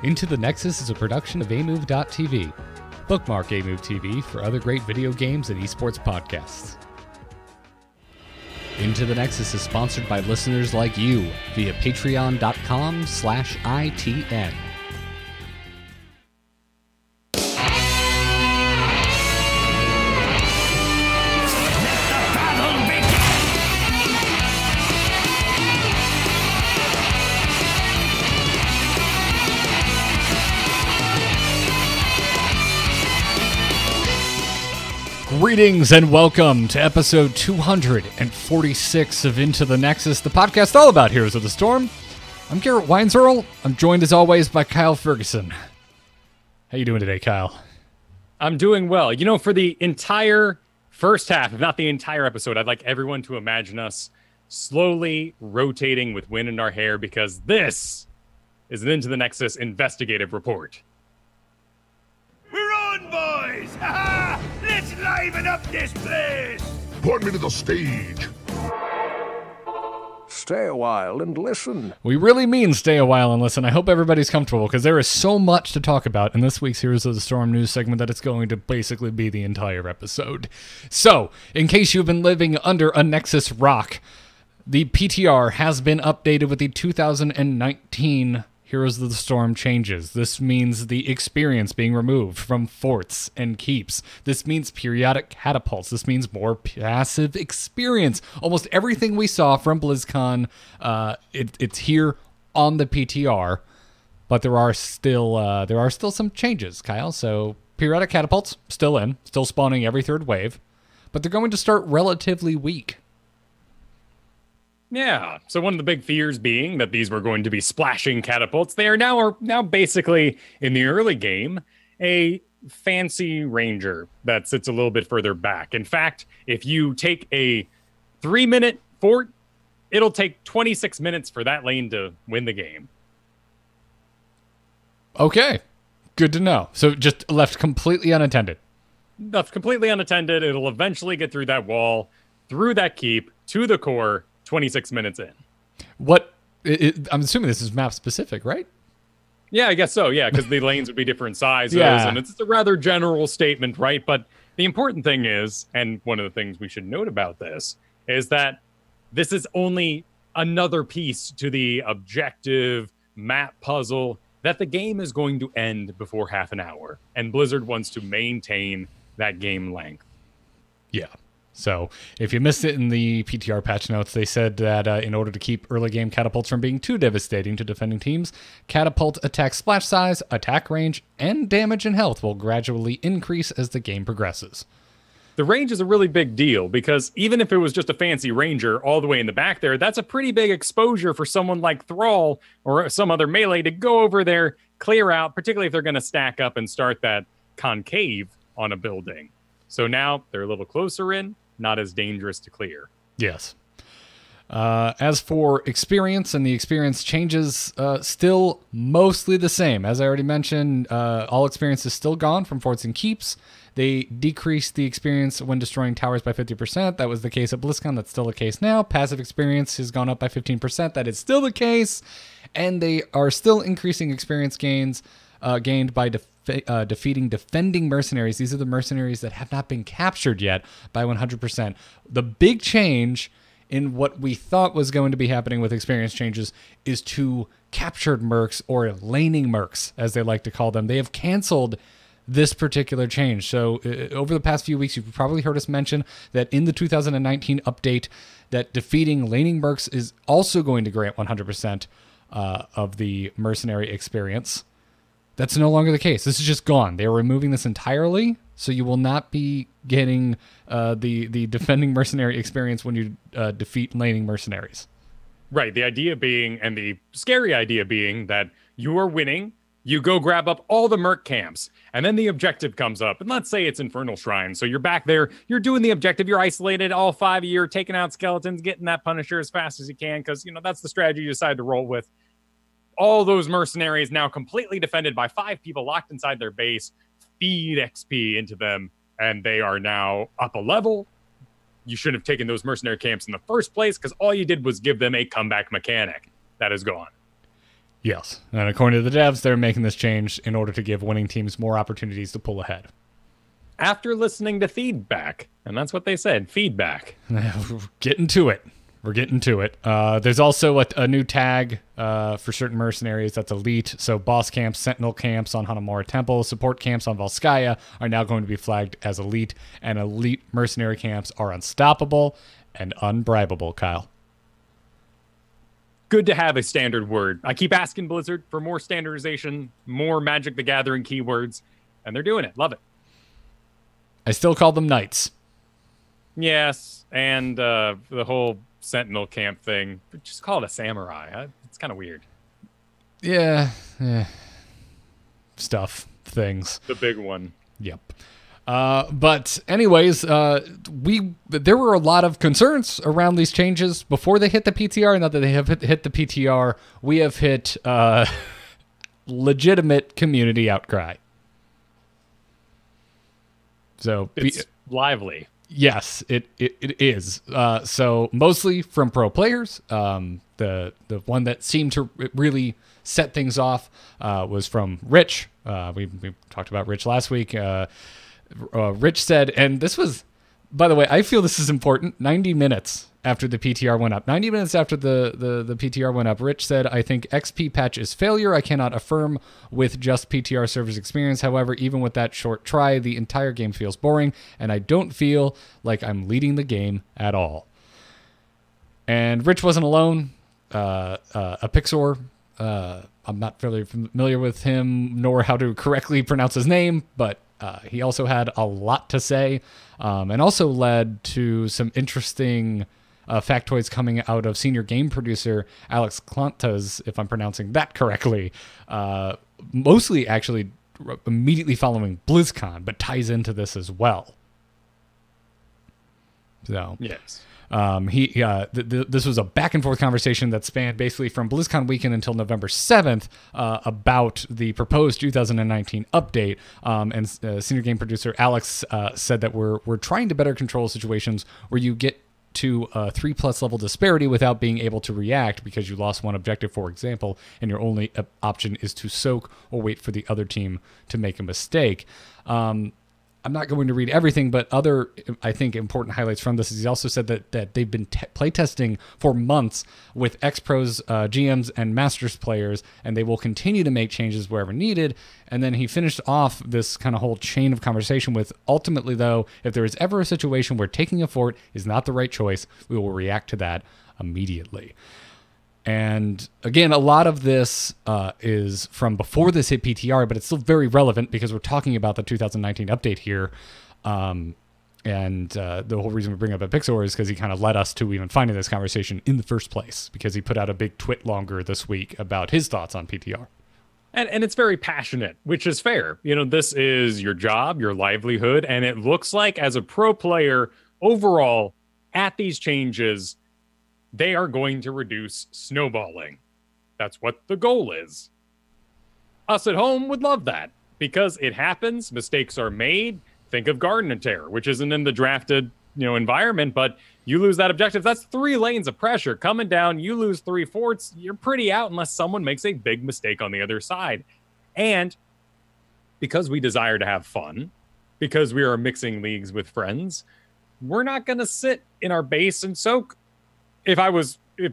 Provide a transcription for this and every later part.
Into the Nexus is a production of amove.tv. Bookmark Amove TV for other great video games and esports podcasts. Into the Nexus is sponsored by listeners like you via patreon.com/ITN. Greetings and welcome to episode 246 of Into the Nexus, the podcast all about Heroes of the Storm. I'm Garrett Weinzierl. I'm joined as always by Kyle Fergusson. How you doing today, Kyle? I'm doing well. You know, for the entire first half, if not the entire episode, I'd like everyone to imagine us slowly rotating with wind in our hair because this is an Into the Nexus investigative report. We're on, boys! Ha-ha! Let's liven up this place! Point me to the stage. Stay a while and listen. We really mean stay a while and listen. I hope everybody's comfortable because there is so much to talk about in this week's Heroes of the Storm news segment that it's going to basically be the entire episode. So, in case you've been living under a Nexus rock, the PTR has been updated with the 2019 Heroes of the Storm changes. This means the experience being removed from forts and keeps. This means periodic catapults. This means more passive experience. Almost everything we saw from BlizzCon, it's here on the PTR, but there are still some changes, Kyle. So periodic catapults still spawning every third wave, but they're going to start relatively weak. Yeah, so one of the big fears being that these were going to be splashing catapults. They are now basically, in the early game, a fancy ranger that sits a little bit further back. In fact, if you take a 3-minute fort, it'll take 26 minutes for that lane to win the game. Okay, good to know. So just left completely unattended. Left completely unattended. It'll eventually get through that wall, through that keep, to the core, 26 minutes in. I'm assuming this is map specific, right? Yeah, I guess so. Yeah, because the lanes would be different sizes, Yeah. And it's a rather general statement, right? But the important thing is, and one of the things we should note about this, is that this is only another piece to the objective map puzzle that the game is going to end before half an hour. And Blizzard wants to maintain that game length. Yeah. So if you missed it in the PTR patch notes, they said that in order to keep early game catapults from being too devastating to defending teams, catapult attack splash size, attack range, and damage and health will gradually increase as the game progresses. The range is a really big deal because even if it was just a fancy ranger all the way in the back there, that's a pretty big exposure for someone like Thrall or some other melee to go over there, clear out, particularly if they're going to stack up and start that concave on a building. So now they're a little closer in. Not as dangerous to clear. Yes. As for experience, and the experience changes, still mostly the same. As I already mentioned, all experience is still gone from forts and keeps. They decreased the experience when destroying towers by 50%. That was the case at BlizzCon. That's still the case now. Passive experience has gone up by 15%. That is still the case. And they are still increasing experience gains gained by defeating defending mercenaries. These are the mercenaries that have not been captured yet by 100%. The big change in what we thought was going to be happening with experience changes is to captured mercs, or laning mercs, as they like to call them. They have canceled this particular change. So over the past few weeks, you've probably heard us mention that in the 2019 update that defeating laning mercs is also going to grant 100% of the mercenary experience. That's no longer the case. This is just gone. They are removing this entirely, so you will not be getting the defending mercenary experience when you defeat laning mercenaries. Right. The idea being, and the scary idea being, that you are winning, you go grab up all the merc camps, and then the objective comes up. And let's say it's Infernal Shrine. So you're back there, you're doing the objective, you're isolated, all 5 of you, you're taking out skeletons, getting that Punisher as fast as you can, because, that's the strategy you decide to roll with. All those mercenaries now completely defended by 5 people locked inside their base, feed XP into them, and they are now up a level. You shouldn't have taken those mercenary camps in the first place because all you did was give them a comeback mechanic. That is gone. Yes. And according to the devs, they're making this change in order to give winning teams more opportunities to pull ahead. After listening to feedback, and that's what they said, feedback. We're getting to it. There's also a new tag for certain mercenaries that's elite. So boss camps, sentinel camps on Hanamura Temple, support camps on Volskaya are now going to be flagged as elite, and elite mercenary camps are unstoppable and unbribable, Kyle. Good to have a standard word. I keep asking Blizzard for more standardization, more Magic the Gathering keywords, and they're doing it. Love it. I still call them knights. Yes, and the whole sentinel camp thing, just call it a samurai. It's kind of weird. Yeah. Things. The big one. Yep. But anyways, there were a lot of concerns around these changes before they hit the PTR. Now that they have hit the PTR, we have hit legitimate community outcry. So it's lively. Yes, it is. So mostly from pro players. The one that seemed to really set things off was from Rich. We talked about Rich last week. Rich said, and this was, by the way, I feel this is important, 90 minutes after the PTR went up. 90 minutes after the PTR went up, Rich said, I think XP patch is failure. I cannot affirm with just PTR servers experience. However, even with that short try, the entire game feels boring, and I don't feel like I'm leading the game at all. And Rich wasn't alone. A Pixor, I'm not really familiar with him, nor how to correctly pronounce his name, but he also had a lot to say, and also led to some interesting factoids coming out of senior game producer Alex Klantas, if I'm pronouncing that correctly, mostly actually immediately following BlizzCon, but ties into this as well. So yes. This was a back and forth conversation that spanned basically from BlizzCon weekend until November 7th about the proposed 2019 update. And senior game producer Alex said that we're trying to better control situations where you get to a 3+ level disparity without being able to react because you lost one objective, for example, and your only option is to soak or wait for the other team to make a mistake. I'm not going to read everything, but other, I think, important highlights from this is he also said that they've been playtesting for months with ex-pros, GMs, and Masters players, and they will continue to make changes wherever needed. And then he finished off this kind of whole chain of conversation with, ultimately, though, if there is ever a situation where taking a fort is not the right choice, we will react to that immediately. And again, a lot of this is from before this hit PTR, but it's still very relevant because we're talking about the 2019 update here. And the whole reason we bring up Pixor is because he kind of led us to even finding this conversation in the first place, because he put out a big twit longer this week about his thoughts on PTR. And it's very passionate, which is fair. You know, this is your job, your livelihood, and it looks like as a pro player overall at these changes, they are going to reduce snowballing. That's what the goal is. Us at home would love that because it happens. Mistakes are made. Think of Garden and Terror, which isn't in the drafted, environment, but you lose that objective. That's 3 lanes of pressure coming down. You lose 3 forts. You're pretty out unless someone makes a big mistake on the other side. And because we desire to have fun, because we are mixing leagues with friends, we're not going to sit in our base and soak. If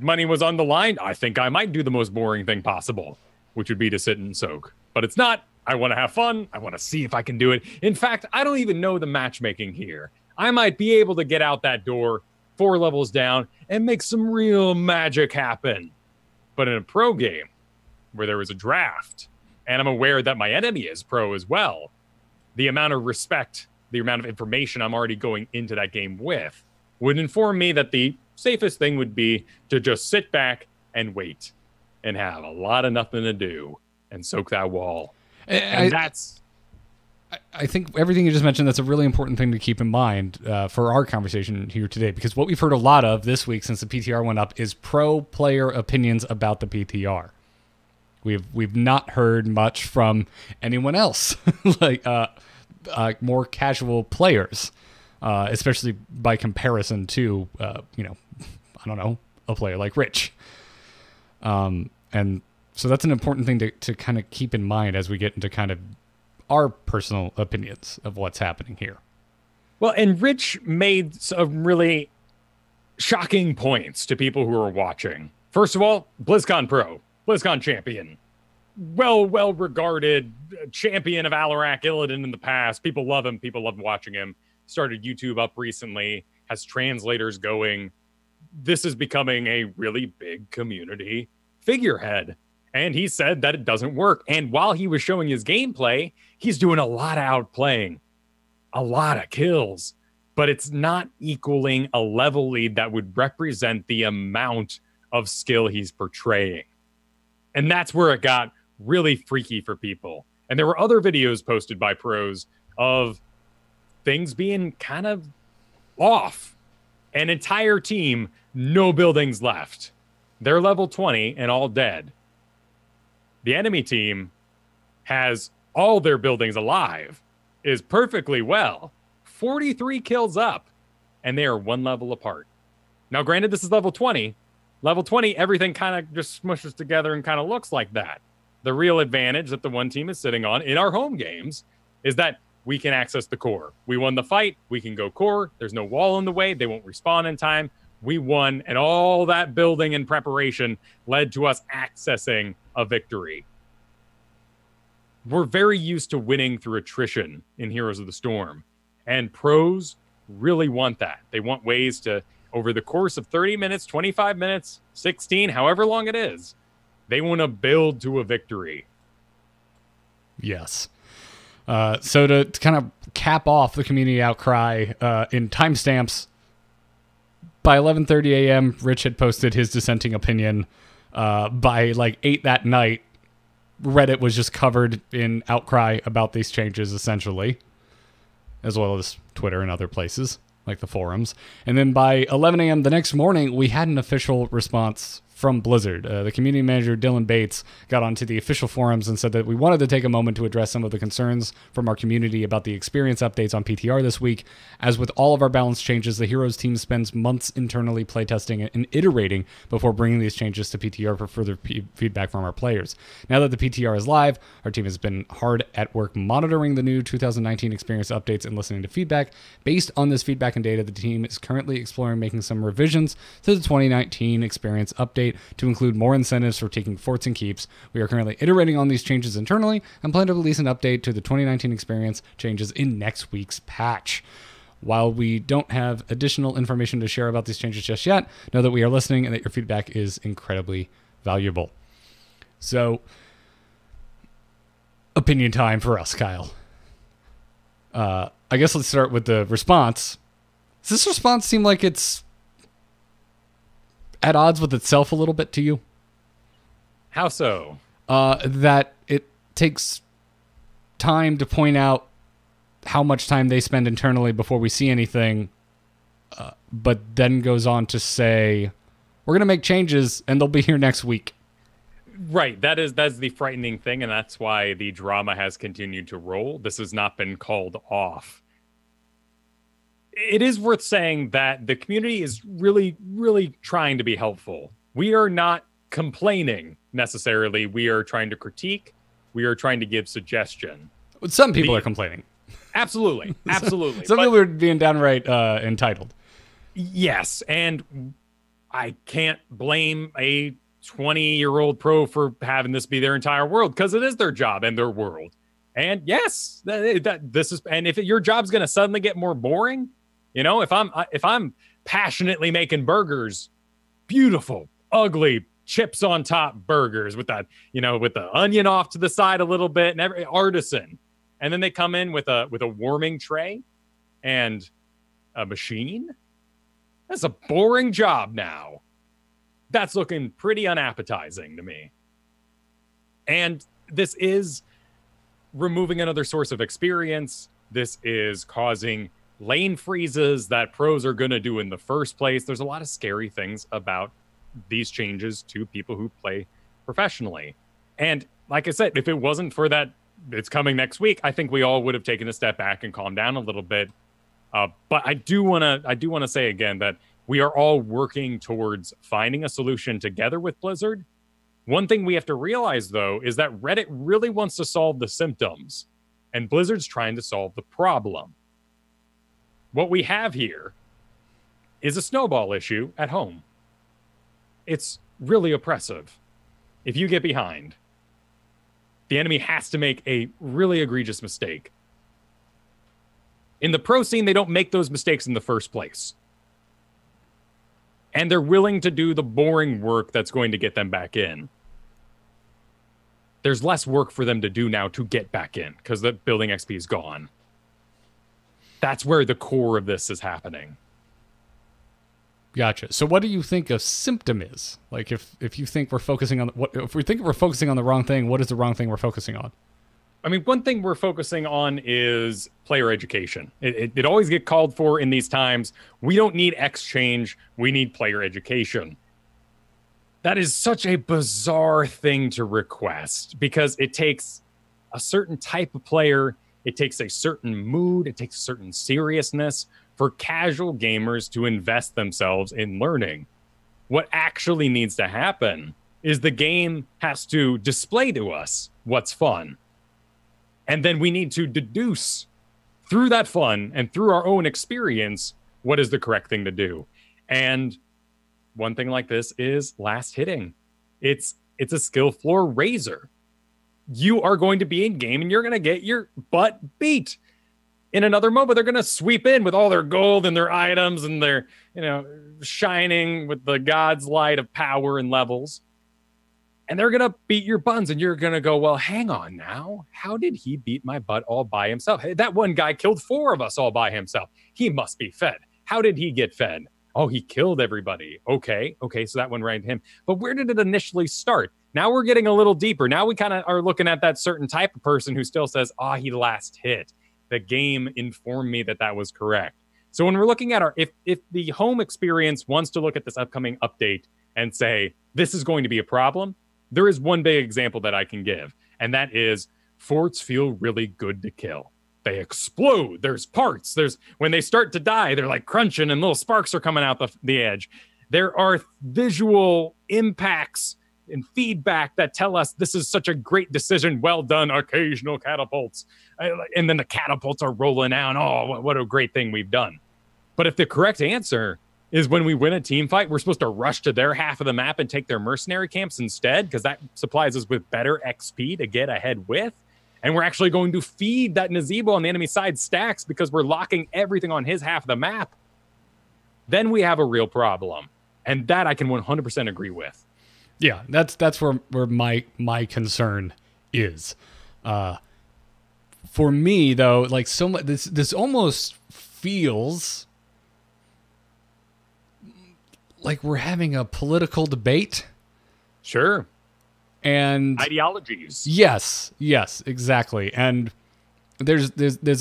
money was on the line, I think I might do the most boring thing possible, which would be to sit and soak. But it's not. I want to have fun. I want to see if I can do it. In fact, I don't even know the matchmaking here. I might be able to get out that door 4 levels down and make some real magic happen. But in a pro game where there was a draft, and I'm aware that my enemy is pro as well, the amount of respect, the amount of information I'm already going into that game with would inform me that the safest thing would be to just sit back and wait and have a lot of nothing to do and soak that wall. And I think everything you just mentioned, that's a really important thing to keep in mind for our conversation here today, because what we've heard a lot of this week since the PTR went up is pro player opinions about the PTR. We've not heard much from anyone else, like more casual players, especially by comparison to, I don't know, a player like Rich. And So that's an important thing to kind of keep in mind as we get into kind of our personal opinions of what's happening here. Well, and Rich made some really shocking points to people who are watching. First of all, BlizzCon Pro, BlizzCon champion, well regarded champion of Alarak Illidan in the past. People love him. People love watching him. Started YouTube up recently, has translators going. This is becoming a really big community figurehead. And he said that it doesn't work. And while he was showing his gameplay, he's doing a lot of outplaying, a lot of kills, but it's not equaling a level lead that would represent the amount of skill he's portraying. And that's where it got really freaky for people. And there were other videos posted by pros of things being kind of off. An entire team, no buildings left. They're level 20 and all dead. The enemy team has all their buildings alive, is perfectly well, 43 kills up, and they are one level apart. Now, granted, this is level 20. Level 20, everything kind of just smushes together and kind of looks like that. The real advantage that the one team is sitting on in our home games is that we can access the core. We won the fight. We can go core. There's no wall in the way. They won't respawn in time. We won, and all that building and preparation led to us accessing a victory. We're very used to winning through attrition in Heroes of the Storm, and pros really want that. They want ways to, over the course of 30 minutes, 25 minutes, 16, however long it is, they want to build to a victory. Yes. So to kind of cap off the community outcry in timestamps, by 11:30 a.m., Rich had posted his dissenting opinion. By like 8 that night, Reddit was just covered in outcry about these changes, essentially, as well as Twitter and other places, like the forums. And then by 11 a.m. the next morning, we had an official response from Blizzard. The community manager, Dylan Bates, got onto the official forums and said that we wanted to take a moment to address some of the concerns from our community about the experience updates on PTR this week. As with all of our balance changes, the Heroes team spends months internally playtesting and iterating before bringing these changes to PTR for further feedback from our players. Now that the PTR is live, our team has been hard at work monitoring the new 2019 experience updates and listening to feedback. Based on this feedback and data, the team is currently exploring making some revisions to the 2019 experience update to include more incentives for taking forts and keeps. We are currently iterating on these changes internally and plan to release an update to the 2019 experience changes in next week's patch. While we don't have additional information to share about these changes just yet, know that we are listening and that your feedback is incredibly valuable. So, opinion time for us, Kyle. I guess let's start with the response. Does this response seem like it's at odds with itself a little bit to you? How so? That it takes time to point out how much time they spend internally before we see anything, but then goes on to say, we're going to make changes and they'll be here next week. Right. That's the frightening thing, and that's why the drama has continued to roll. This has not been called off. It is worth saying that the community is really, really trying to be helpful. We are not complaining necessarily. We are trying to critique. We are trying to give suggestion. Some people are complaining. Absolutely. Absolutely. Some people are being downright entitled. Yes. And I can't blame a 20-year-old pro for having this be their entire world, because it is their job and their world. And yes, this is, and if your job's going to suddenly get more boring, you know, if I'm passionately making burgers, beautiful, ugly chips on top burgers with that, you know, with the onion off to the side a little bit, and every artisan, and then they come in with a warming tray and a machine. That's a boring job now. That's looking pretty unappetizing to me. And this is removing another source of experience. This is causing lane freezes that pros are going to do in the first place. There's a lot of scary things about these changes to people who play professionally. And like I said, if it wasn't for that, it's coming next week, I think we all would have taken a step back and calmed down a little bit. But I do want to say again that we are all working towards finding a solution together with Blizzard. One thing we have to realize, though, is that Reddit really wants to solve the symptoms, and Blizzard's trying to solve the problem. What we have here is a snowball issue at home. It's really oppressive. If you get behind, the enemy has to make a really egregious mistake. In the pro scene, they don't make those mistakes in the first place. And they're willing to do the boring work that's going to get them back in. There's less work for them to do now to get back in because the building XP is gone. That's where the core of this is happening. Gotcha. So what do you think a symptom is? Like if you think we're focusing on if we think we're focusing on the wrong thing, what is the wrong thing we're focusing on? I mean, one thing we're focusing on is player education. It always gets called for in these times. We don't need exchange. We need player education. That is such a bizarre thing to request because it takes a certain type of player. It takes a certain mood. It takes a certain seriousness for casual gamers to invest themselves in learning. What actually needs to happen is the game has to display to us what's fun. And then we need to deduce through that fun and through our own experience what is the correct thing to do. And one thing like this is last hitting. It's a skill floor raiser. You are going to be in game and you're going to get your butt beat. In another moment, they're going to sweep in with all their gold and their items and their, shining with the God's light of power and levels. And they're going to beat your buns and you're going to go, well, hang on now. How did he beat my butt all by himself? Hey, that one guy killed 4 of us all by himself. He must be fed. How did he get fed? Oh, he killed everybody. Okay, so that one ran him. But where did it initially start? Now we're getting a little deeper. Now we kind of are looking at that certain type of person who still says, he last hit. The game informed me that was correct. So when we're looking at if the home experience wants to look at this upcoming update and say, this is going to be a problem, there is one big example that I can give. And that is forts feel really good to kill. They explode. There's parts. When they start to die, they're like crunching and little sparks are coming out the edge. There are visual impacts and feedback that tell us this is such a great decision. Well done, occasional catapults. And then the catapults are rolling out. Oh, what a great thing we've done. But if the correct answer is when we win a team fight, we're supposed to rush to their half of the map and take their mercenary camps instead, because that supplies us with better XP to get ahead with. And we're actually going to feed that Nazebo on the enemy side stacks because we're locking everything on his half of the map. Then we have a real problem. And that I can 100% agree with. Yeah, that's where my concern is. For me, though, like so much, this almost feels like we're having a political debate. Sure. And ideologies. Yes, exactly. And there's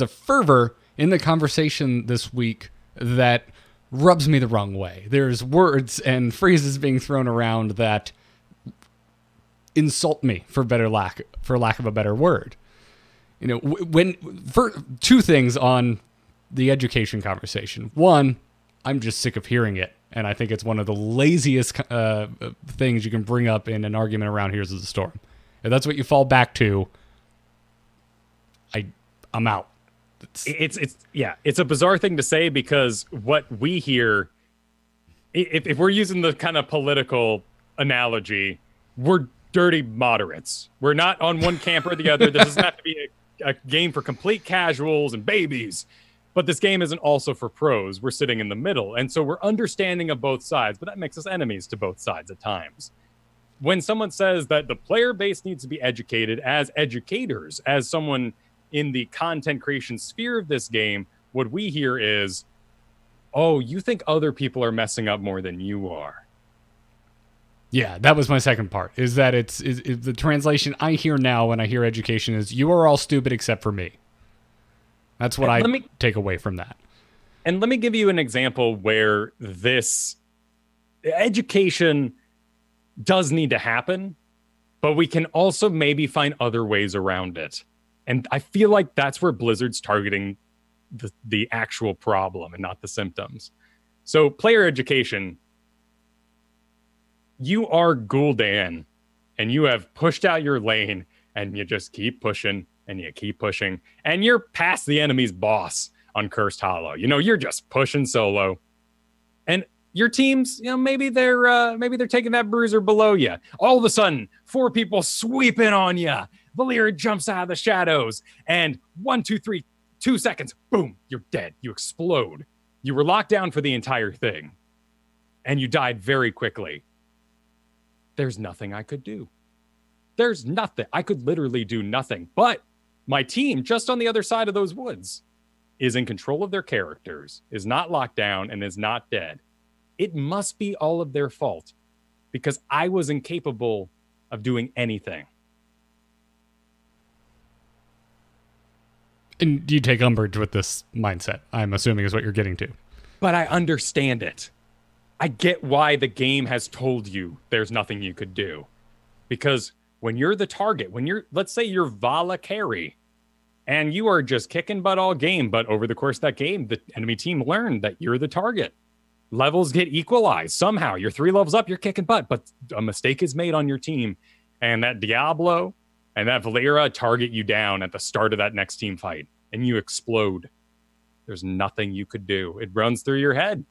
a fervor in the conversation this week that rubs me the wrong way. There's words and phrases being thrown around that insult me for lack of a better word. For 2 things on the education conversation. One, I'm just sick of hearing it. And I think it's one of the laziest things you can bring up in an argument around Heroes of the Storm. If that's what you fall back to, I'm out. It's a bizarre thing to say because what we hear, if we're using the kind of political analogy, we're dirty moderates. We're not on one camp or the other. This doesn't have to be a game for complete casuals and babies. But this game isn't also for pros. We're sitting in the middle. And so we're understanding of both sides, but that makes us enemies to both sides at times. When someone says that the player base needs to be educated as educators, as someone in the content creation sphere of this game, what we hear is, oh, you think other people are messing up more than you are. Yeah, that was my second part, is that it's the translation I hear now when I hear education is, you are all stupid except for me. That's what I take away from that. And let me give you an example where this education does need to happen, but we can also maybe find other ways around it. And I feel like that's where Blizzard's targeting the actual problem and not the symptoms. So player education, you are Gul'dan and you have pushed out your lane, and you just keep pushing, and you keep pushing, and you're past the enemy's boss on Cursed Hollow. You know, you're just pushing solo. And your teams, you know, maybe they're taking that bruiser below you. All of a sudden, 4 people sweep in on you. Valir jumps out of the shadows, and 1, 2, 3, 2 seconds, boom, you're dead. You explode. You were locked down for the entire thing, and you died very quickly. There's nothing I could do. There's nothing. I could literally do nothing. But my team, just on the other side of those woods, is in control of their characters, is not locked down, and is not dead. It must be all of their fault, because I was incapable of doing anything. And you take umbrage with this mindset, I'm assuming is what you're getting to. But I understand it. I get why the game has told you there's nothing you could do. Because when you're the target, let's say you're Vala carry, and you are just kicking butt all game, but over the course of that game, the enemy team learned that you're the target. Levels get equalized. Somehow, you're 3 levels up, you're kicking butt, but a mistake is made on your team, and that Diablo and that Valera target you down at the start of that next team fight, and you explode. There's nothing you could do. It runs through your head.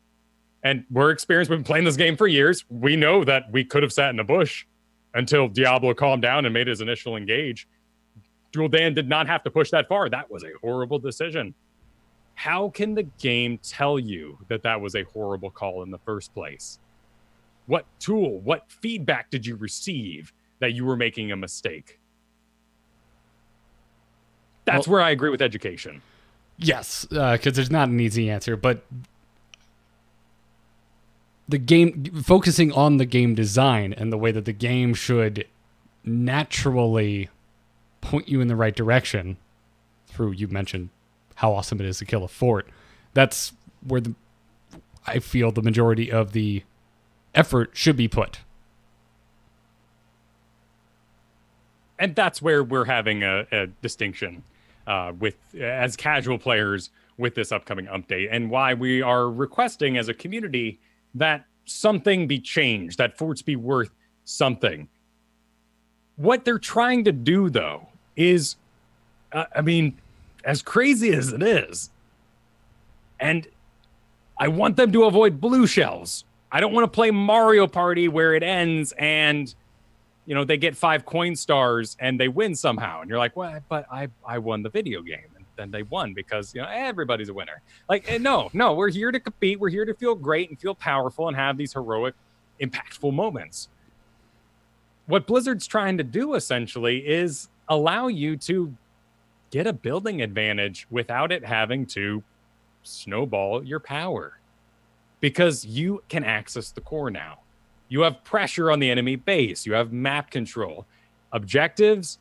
And we're experienced. We've been playing this game for years. We know that we could have sat in a bush until Diablo calmed down and made his initial engage. Gul'dan did not have to push that far. That was a horrible decision. How can the game tell you that that was a horrible call in the first place? What tool, what feedback did you receive that you were making a mistake? That's where I agree with education. Yes, because there's not an easy answer, but the game, focusing on the game design and the way that the game should naturally point you in the right direction through, you mentioned how awesome it is to kill a fort. That's where I feel the majority of the effort should be put. And that's where we're having a distinction with as casual players with this upcoming update, and why we are requesting as a community that something be changed, that forts be worth something. What they're trying to do, though, is, I mean, as crazy as it is, and I want them to avoid blue shells. I don't want to play Mario Party where it ends and, you know, they get 5 coin stars and they win somehow. And you're like, well, but I won the video game. And then they won because, you know, everybody's a winner. Like, no, we're here to compete. We're here to feel great and feel powerful and have these heroic, impactful moments. What Blizzard's trying to do, essentially, is allow you to get a building advantage without it having to snowball your power. Because you can access the core now. You have pressure on the enemy base. You have map control. Objectives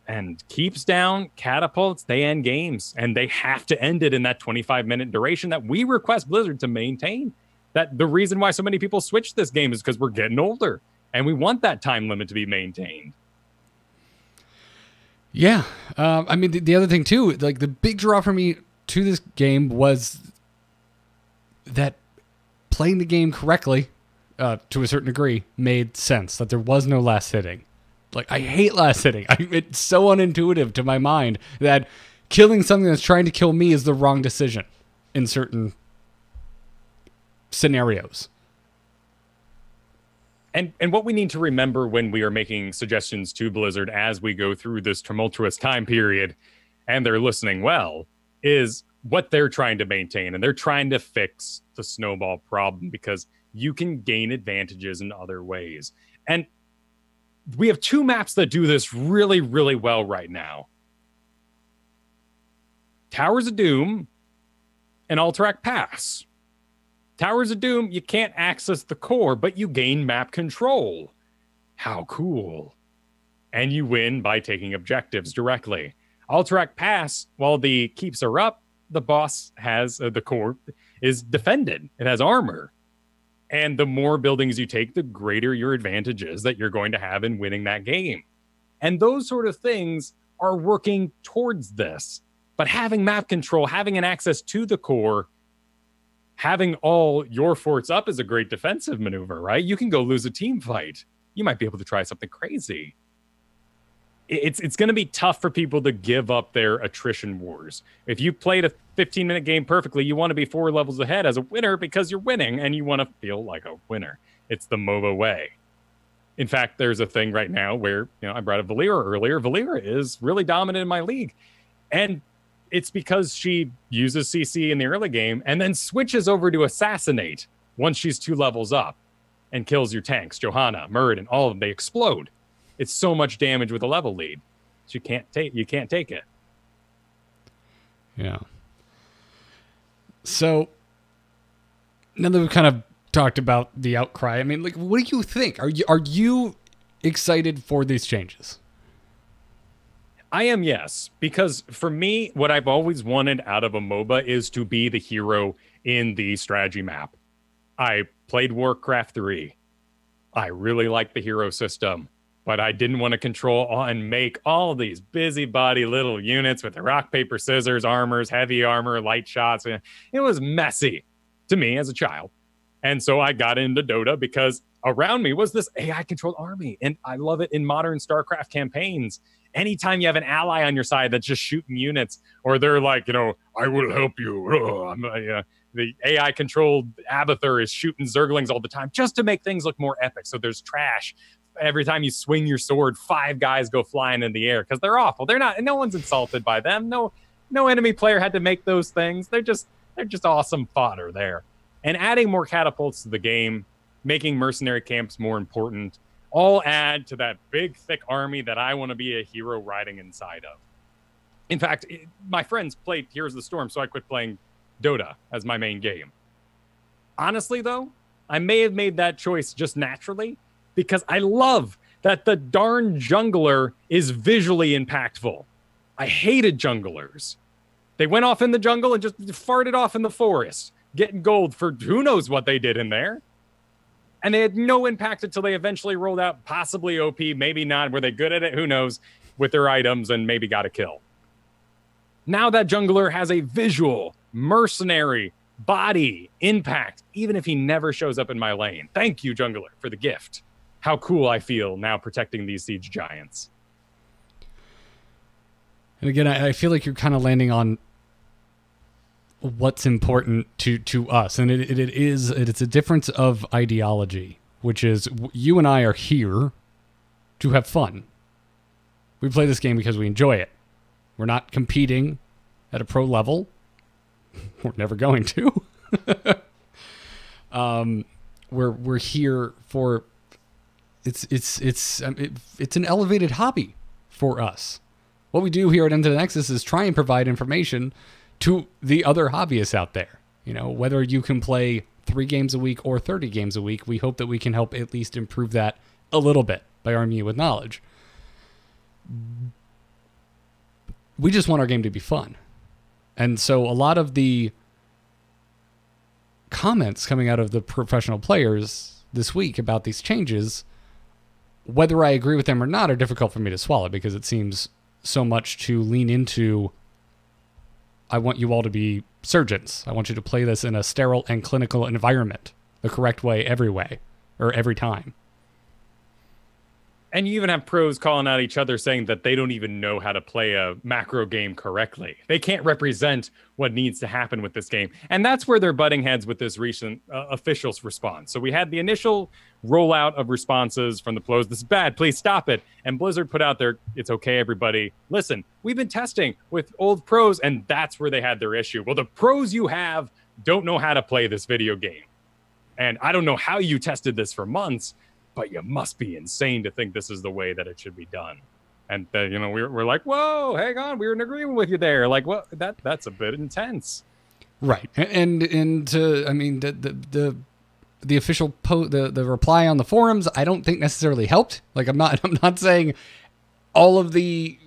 and keeps down, catapults, they end games. And they have to end it in that 25-minute duration that we request Blizzard to maintain. That the reason why so many people switch this game is because we're getting older. And we want that time limit to be maintained. Yeah. I mean, the other thing, too, like the big draw for me to this game was that playing the game correctly, to a certain degree, made sense. That there was no last hitting. Like, I hate last hitting. It's so unintuitive to my mind that killing something that's trying to kill me is the wrong decision in certain scenarios. And what we need to remember when we are making suggestions to Blizzard as we go through this tumultuous time period, and they're listening well, is what they're trying to maintain. And they're trying to fix the snowball problem because you can gain advantages in other ways. And we have 2 maps that do this really, really well right now. Towers of Doom and Alterac Pass. Towers of Doom, you can't access the core, but you gain map control. How cool. And you win by taking objectives directly. Alterac Pass, while the keeps are up, the boss has, the core is defended. It has armor. And the more buildings you take, the greater your advantages that you're going to have in winning that game. And those sort of things are working towards this. But having map control, having an access to the core, having all your forts up is a great defensive maneuver, right? You can go lose a team fight. you might be able to try something crazy. It's going to be tough for people to give up their attrition wars. If you played a 15-minute game perfectly, you want to be 4 levels ahead as a winner because you're winning and you want to feel like a winner. It's the MOBA way. In fact, there's a thing right now where, I brought up Valera earlier. Valera is really dominant in my league. And it's because she uses CC in the early game and then switches over to Assassinate once she's 2 levels up and kills your tanks, Johanna, Murd, and all of them. They explode. It's so much damage with a level lead. You can't take it. Yeah. So now that we've kind of talked about the outcry, I mean, like, what do you think? Are you excited for these changes? I am, yes, because for me, what I've always wanted out of a MOBA is to be the hero in the strategy map. I played Warcraft 3. I really liked the hero system, but I didn't want to control and make all these busybody little units with the rock, paper, scissors, armors, heavy armor, light shots. It was messy to me as a child. And so I got into Dota because around me was this AI-controlled army, and I love it in modern StarCraft campaigns. Anytime you have an ally on your side that's just shooting units, or they're like, I will help you. The AI-controlled Abathur is shooting Zerglings all the time just to make things look more epic. So there's trash. Every time you swing your sword, 5 guys go flying in the air because they're awful. They're not. No one's insulted by them. No enemy player had to make those things. They're just awesome fodder there. And adding more catapults to the game, making mercenary camps more important, all add to that big, thick army that I want to be a hero riding inside of. In fact, my friends played Heroes of the Storm, so I quit playing Dota as my main game. Honestly, though, I may have made that choice just naturally because I love that the darn jungler is visually impactful. I hated junglers. They went off in the jungle and just farted off in the forest, getting gold for who knows what they did in there. And they had no impact until they eventually rolled out possibly OP, maybe not. Were they good at it? Who knows? With their items and maybe got a kill. Now that jungler has a visual, mercenary, body, impact, even if he never shows up in my lane. Thank you, jungler, for the gift. How cool I feel now protecting these siege giants. And again, I feel like you're kind of landing on what's important to us, and it's a difference of ideology, which is you and I are here to have fun. We play this game because we enjoy it. We're not competing at a pro level. We're never going to. We're here for it's an elevated hobby for us. What we do here at Into the Nexus is try and provide information to the other hobbyists out there. Whether you can play 3 games a week or 30 games a week, we hope that we can help at least improve that a little bit by arming you with knowledge. We just want our game to be fun. And so a lot of the comments coming out of the professional players this week about these changes, whether I agree with them or not, are difficult for me to swallow because it seems so much to lean into, I want you all to be surgeons. I want you to play this in a sterile and clinical environment the correct way every way, or every time. And you even have pros calling out each other saying that they don't even know how to play a macro game correctly. They can't represent what needs to happen with this game. And that's where they're butting heads with this recent officials response. So we had the initial rollout of responses from the pros. This is bad. Please stop it. And Blizzard put out their, it's okay, everybody. Listen, we've been testing with old pros, and that's where they had their issue. Well, the pros you have don't know how to play this video game. And I don't know how you tested this for months, but you must be insane to think this is the way that it should be done. And we're like, whoa, hang on, we were in agreement with you there. Like, well, that's a bit intense, right? And I mean, the official the reply on the forums, I don't think necessarily helped. Like, I'm not saying all of the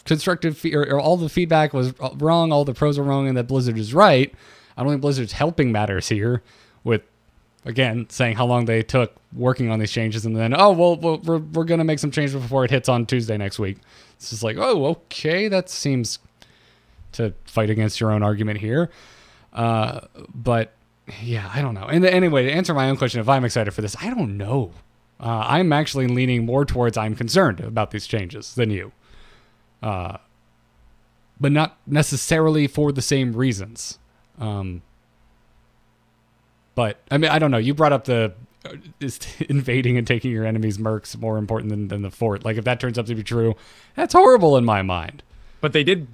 constructive or all the feedback was wrong, all the pros were wrong, and that Blizzard is right. I don't think Blizzard's helping matters here with, again, saying how long they took working on these changes, and then, we're going to make some changes before it hits on Tuesday next week. It's just like, okay, that seems to fight against your own argument here. But yeah, I don't know. And anyway, to answer my own question, if I'm excited for this, I don't know. I'm actually leaning more towards I'm concerned about these changes than you. But not necessarily for the same reasons. But, I mean, I don't know. You brought up is invading and taking your enemy's mercs more important than the fort. Like, if that turns out to be true, that's horrible in my mind. But they did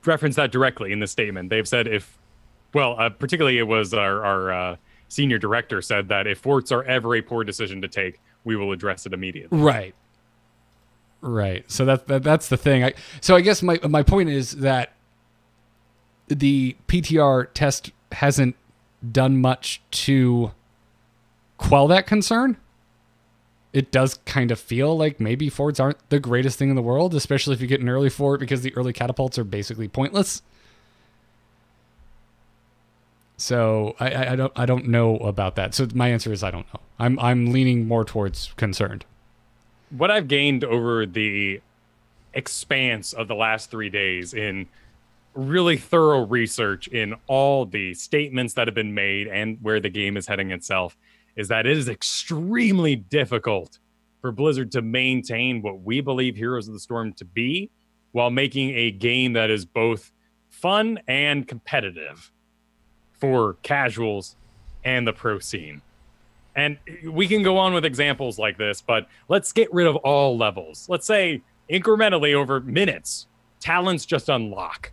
reference that directly in the statement. They've said particularly it was our senior director said that if forts are ever a poor decision to take, we will address it immediately. Right. So that's the thing. So I guess my point is that the PTR test hasn't done much to quell that concern. It does kind of feel like maybe forts aren't the greatest thing in the world, especially if you get an early fort, because the early catapults are basically pointless. So I don't know about that. So my answer is I don't know. I'm leaning more towards concerned. What I've gained over the expanse of the last 3 days in really thorough research in all the statements that have been made and where the game is heading itself is that it is extremely difficult for Blizzard to maintain what we believe Heroes of the Storm to be while making a game that is both fun and competitive for casuals and the pro scene. And we can go on with examples like this, but let's get rid of all levels. Let's say incrementally over minutes, talents just unlock.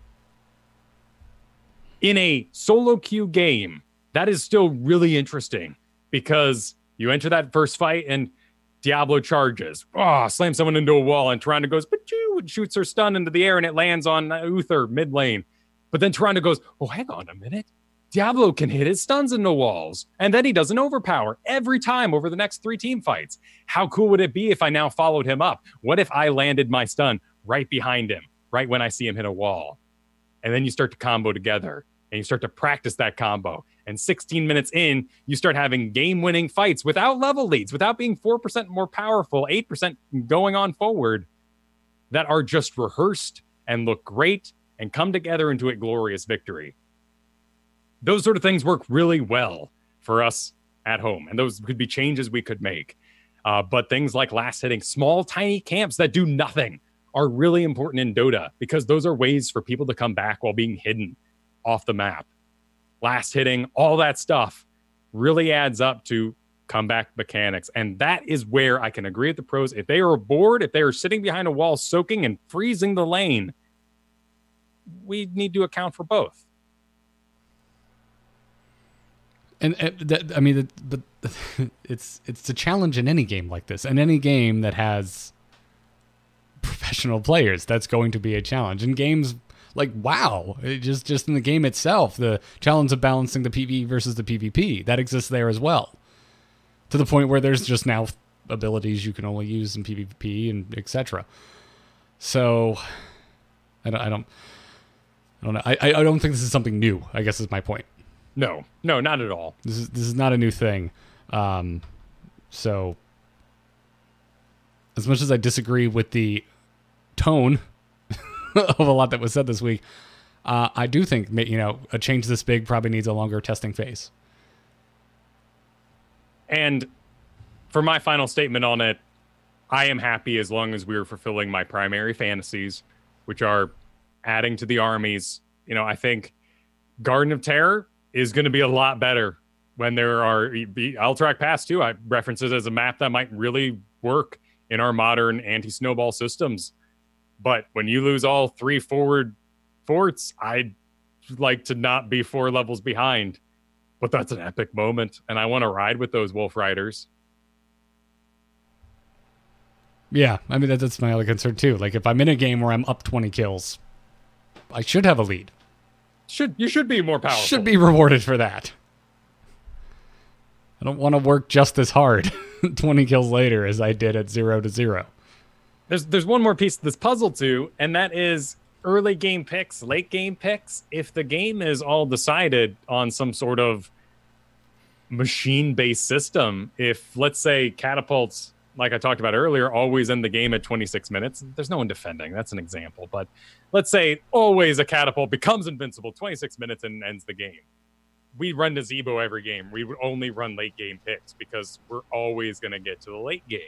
In a solo queue game, that is still really interesting because you enter that first fight and Diablo charges, slams someone into a wall, and Tyrande goes, "But-choo," and shoots her stun into the air, and it lands on Uther mid lane. But then Tyrande goes, "Oh, hang on a minute. Diablo can hit his stuns into walls." And then he does an overpower every time over the next 3 team fights. How cool would it be if I now followed him up? What if I landed my stun right behind him, right when I see him hit a wall? And then you start to combo together and you start to practice that combo. And 16 minutes in, you start having game-winning fights without level leads, without being 4% more powerful, 8% going on forward, that are just rehearsed and look great and come together into a glorious victory. Those sort of things work really well for us at home. And those could be changes we could make. But things like last hitting, small, tiny camps that do nothing are really important in Dota because those are ways for people to come back while being hidden off the map. Last hitting, all that stuff really adds up to comeback mechanics. And that is where I can agree with the pros. If they are bored, if they are sitting behind a wall soaking and freezing the lane, we need to account for both. And it's a challenge in any game like this. In any game that has professional players, that's going to be a challenge. In games like WoW, just in the game itself, the challenge of balancing the PvE versus the PvP, that exists there as well. To the point where there's just now abilities you can only use in PvP and etc. So I don't know. I don't think this is something new, I guess is my point. No, not at all. This is not a new thing. So as much as I disagree with the tone of a lot that was said this week, I do think, a change this big probably needs a longer testing phase. And for my final statement on it, I am happy as long as we're fulfilling my primary fantasies, which are adding to the armies. I think Garden of Terror is going to be a lot better when there are Alterac Pass 2. I reference it as a map that might really work in our modern anti-snowball systems. But when you lose all 3 forward forts, I'd like to not be 4 levels behind. But that's an epic moment, and I want to ride with those Wolf Riders. Yeah, I mean, that's my other concern too. Like, if I'm in a game where I'm up 20 kills, I should have a lead. You should be more powerful. Should be rewarded for that. I don't want to work just as hard 20 kills later as I did at 0-0. There's one more piece to this puzzle too, and that is early game picks, late game picks. If the game is all decided on some sort of machine-based system, if, let's say, catapults, like I talked about earlier, always end the game at 26 minutes, there's no one defending. That's an example. But let's say always a catapult becomes invincible, 26 minutes and ends the game. we run Nazebo every game. We would only run late game picks because we're always going to get to the late game.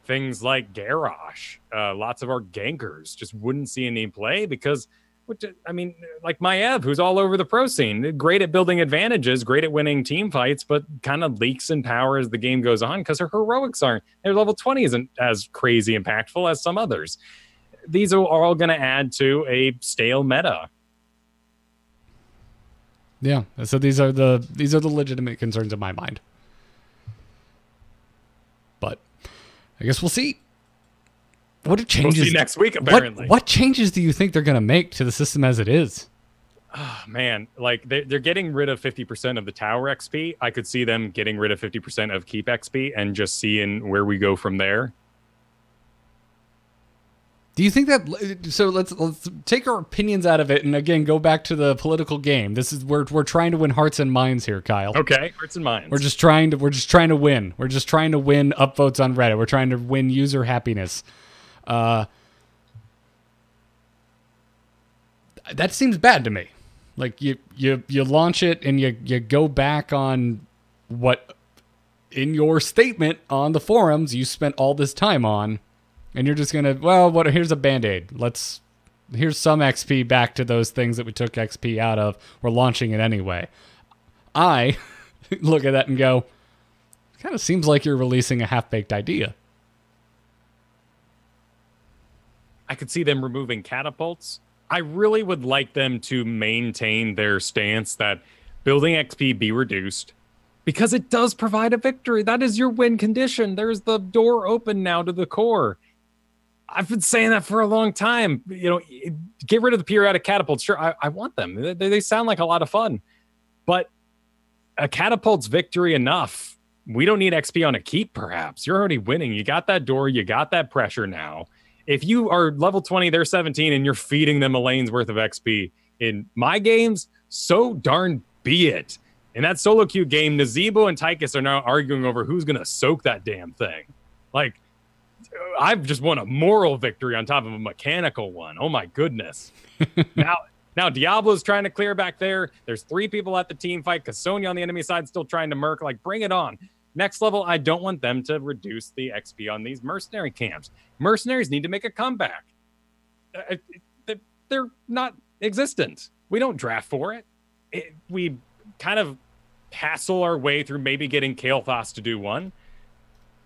Things like Garrosh, lots of our gankers just wouldn't see any play because, like Maev, who's all over the pro scene, great at building advantages, great at winning team fights, but kind of leaks in power as the game goes on because her heroics aren't. Their level 20 isn't as crazy impactful as some others. These are all going to add to a stale meta. Yeah, so these are the legitimate concerns in my mind. But I guess we'll see. What changes? We'll see next week, apparently. What changes do you think they're going to make to the system as it is? Oh, man, like they're getting rid of 50% of the tower XP. I could see them getting rid of 50% of keep XP and just seeing where we go from there. Do you think that? So let's take our opinions out of it, and again go back to the political game. This is we're trying to win hearts and minds here, Kyle. Okay, hearts and minds. We're just trying to win. We're just trying to win upvotes on Reddit. We're trying to win user happiness. That seems bad to me. Like you launch it and you go back on what in your statement on the forums you spent all this time on. And you're just gonna, here's a Band-Aid. Here's some XP back to those things that we took XP out of. We're launching it anyway. I look at that and go, kind of seems like you're releasing a half-baked idea. I could see them removing catapults. I really would like them to maintain their stance that building XP be reduced because it does provide a victory. That is your win condition. There's the door open now to the core. I've been saying that for a long time. Get rid of the periodic catapults. Sure, I want them. They sound like a lot of fun. But a catapult's victory enough. We don't need XP on a keep, perhaps. You're already winning. You got that door. You got that pressure now. If you are level 20, they're 17, and you're feeding them a lane's worth of XP in my games, so darn be it. In that solo queue game, Nazebo and Tychus are now arguing over who's going to soak that damn thing. Like, I've just won a moral victory on top of a mechanical one. Oh my goodness. Now Diablo's trying to clear back there. There's 3 people at the team fight because Sonya on the enemy side still trying to merc. Like, bring it on. Next level, I don't want them to reduce the XP on these mercenary camps. Mercenaries need to make a comeback. They're not existent. We don't draft for it. We kind of hassle our way through maybe getting Kael'thas to do one.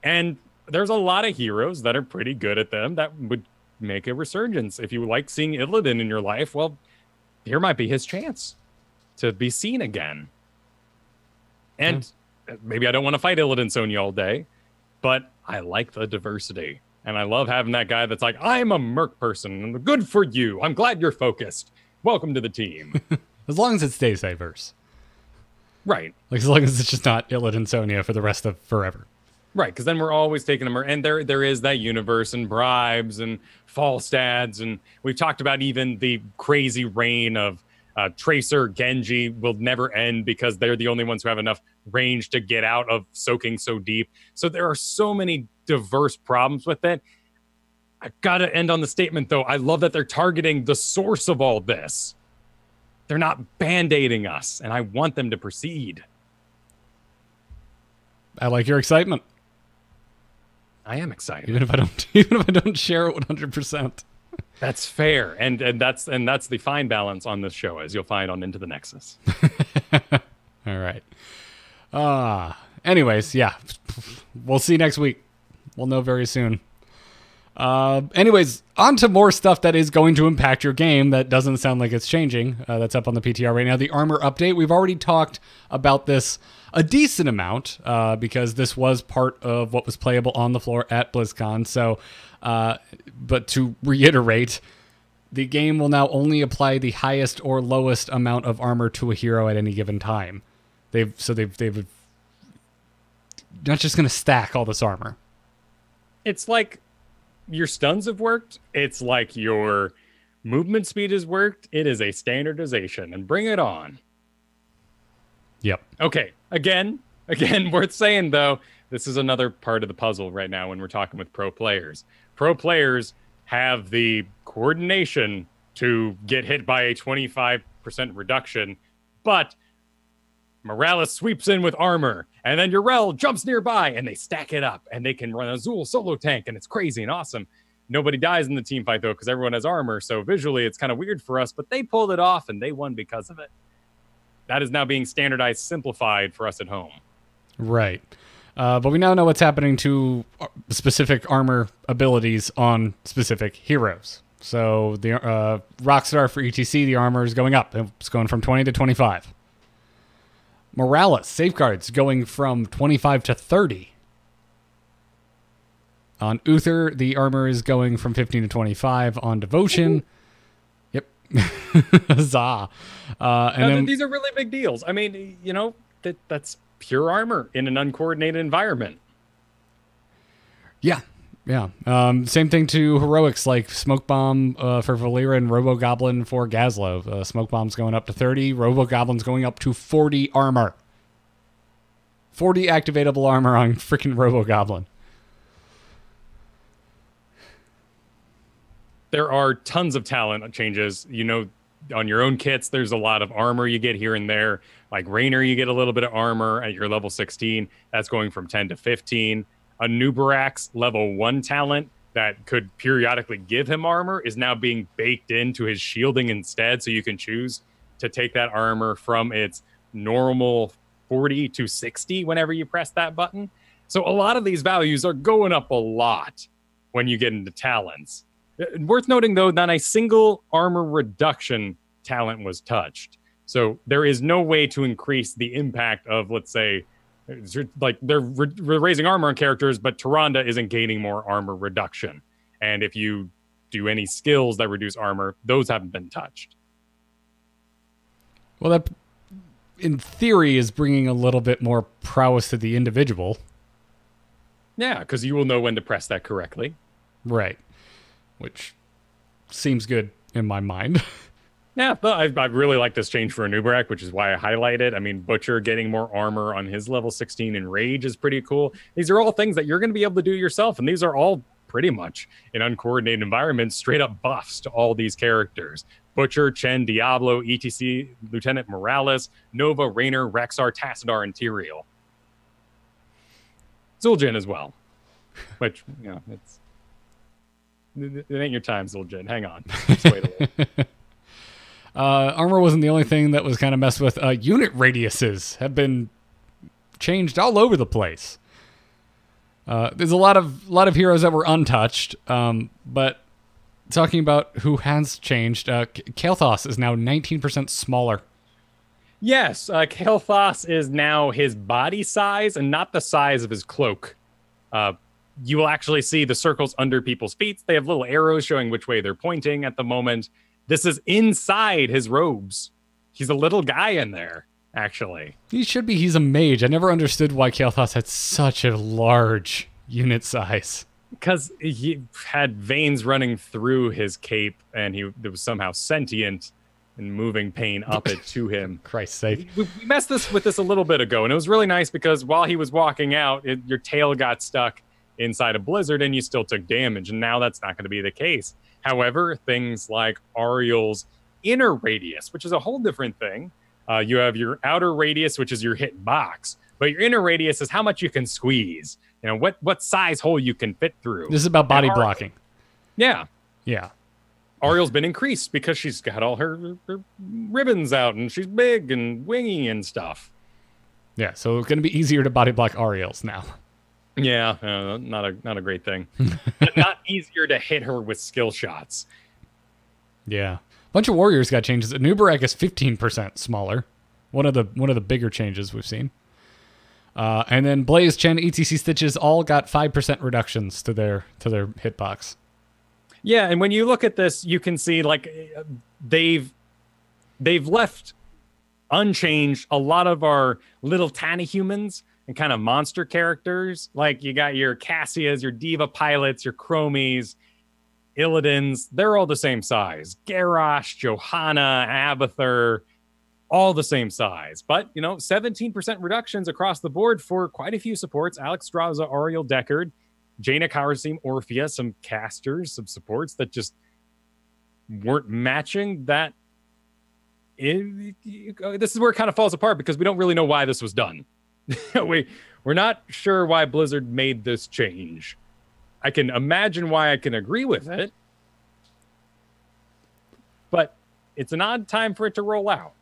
And there's a lot of heroes that are pretty good at them that would make a resurgence. If you like seeing Illidan in your life, well, here might be his chance to be seen again. And maybe I don't want to fight Illidan Sonya all day, but I like the diversity. And I love having that guy that's like, I'm a merc person. And good for you. I'm glad you're focused. Welcome to the team. As long as it stays diverse. Right. Like, as long as it's just not Illidan Sonya for the rest of forever. Right, because then we're always taking them, and there is that universe and bribes and false ads, and we've talked about even the crazy reign of Tracer, Genji will never end because they're the only ones who have enough range to get out of soaking so deep. So there are so many diverse problems with it. I gotta end on the statement, though. I love that they're targeting the source of all this. They're not band-aiding us, and I want them to proceed. I like your excitement. I am excited, even if I don't share it 100%. That's fair, and that's the fine balance on this show, as you'll find on Into the Nexus. All right. Anyways, yeah, we'll see next week. We'll know very soon. Anyways, on to more stuff that is going to impact your game that doesn't sound like it's changing. That's up on the PTR right now. The armor update. We've already talked about this a decent amount because this was part of what was playable on the floor at BlizzCon. So, but to reiterate, the game will now only apply the highest or lowest amount of armor to a hero at any given time. They've not just going to stack all this armor. It's like your stuns have worked. It's like your movement speed has worked. It is a standardization, and bring it on. Yep. Okay. Again, worth saying, though, this is another part of the puzzle right now when we're talking with pro players. Pro players have the coordination to get hit by a 25% reduction, but Morales sweeps in with armor, and then Yrel jumps nearby, and they stack it up, and they can run a Azul solo tank, and it's crazy and awesome. Nobody dies in the team fight, though, because everyone has armor, so visually it's kind of weird for us, but they pulled it off, and they won because of it. That is now being standardized, simplified for us at home. Right. But we now know what's happening to specific armor abilities on specific heroes. So the Rockstar for ETC, the armor is going up. It's going from 20 to 25. Morales, safeguards, going from 25 to 30. On Uther, the armor is going from 15 to 25. On Devotion, yep. Huzzah. Then these are really big deals. I mean, that's pure armor in an uncoordinated environment. Yeah. Same thing to heroics like Smoke Bomb for Valera and Robo Goblin for Gazlo. Smoke Bomb's going up to 30. Robo Goblin's going up to 40 armor. 40 activatable armor on freaking Robo Goblin. There are tons of talent changes. On your own kits, there's a lot of armor you get here and there. Like Raynor, you get a little bit of armor at your level 16. That's going from 10 to 15. A Nubarak's level 1 talent that could periodically give him armor is now being baked into his shielding instead, so you can choose to take that armor from its normal 40 to 60 whenever you press that button. So a lot of these values are going up a lot when you get into talents. Worth noting, though, not a single armor reduction talent was touched. So there is no way to increase the impact of, let's say, like they're raising armor on characters, but Tyrande isn't gaining more armor reduction. And if you do any skills that reduce armor, those haven't been touched. Well, that, in theory, is bringing a little bit more prowess to the individual. Yeah, because you will know when to press that correctly. Right. Which seems good in my mind. Yeah, I really like this change for a Nubarak, which is why I highlight it. I mean, Butcher getting more armor on his level 16 in Rage is pretty cool. These are all things that you're going to be able to do yourself, and these are all pretty much in uncoordinated environments, straight up buffs to all these characters. Butcher, Chen, Diablo, ETC, Lieutenant Morales, Nova, Raynor, Rexar, Tassadar, and Tyrael. Zul'jin as well. Which, it ain't your time, Zul'jin. Hang on. Just wait a little. Armor wasn't the only thing that was kind of messed with. Unit radiuses have been changed all over the place. There's a lot of heroes that were untouched, but talking about who has changed, Kael'thas is now 19% smaller. Yes, Kael'thas is now his body size and not the size of his cloak. You will actually see the circles under people's feet. They have little arrows showing which way they're pointing at the moment. This is inside his robes. He's a little guy in there, actually. He should be. He's a mage. I never understood why Kael'thas had such a large unit size. Because he had veins running through his cape, and it was somehow sentient and moving pain up it to him. Christ's sake. We messed with this a little bit ago, and it was really nice because while he was walking out, your tail got stuck inside a blizzard, and you still took damage, and now that's not going to be the case. However, things like Ariel's inner radius, which is a whole different thing. You have your outer radius, which is your hit box, but your inner radius is how much you can squeeze. What size hole you can fit through. This is about body blocking. Yeah. Yeah. Ariel's been increased because she's got all her ribbons out, and she's big and wingy and stuff. Yeah, so it's going to be easier to body block Ariel's now. Yeah, not a great thing. But not easier to hit her with skill shots. Yeah, a bunch of warriors got changes. Nubarak is 15% smaller. One of the bigger changes we've seen. And then Blaze, Chen, ETC Stitches all got 5% reductions to their hitbox. Yeah, and when you look at this, you can see like they've left unchanged a lot of our little tiny humans and kind of monster characters. Like you got your Cassias, your Diva pilots, your Chromies, Illidan's. They're all the same size. Garrosh, Johanna, Abathur, all the same size. But, 17% reductions across the board for quite a few supports. Alex Straza, Ariel Deckard, Jaina Karasim, Orphea, some casters, some supports that just weren't matching that this is where it kind of falls apart because we don't really know why this was done. We're not sure why Blizzard made this change. I can imagine why I can agree with it, but it's an odd time for it to roll out.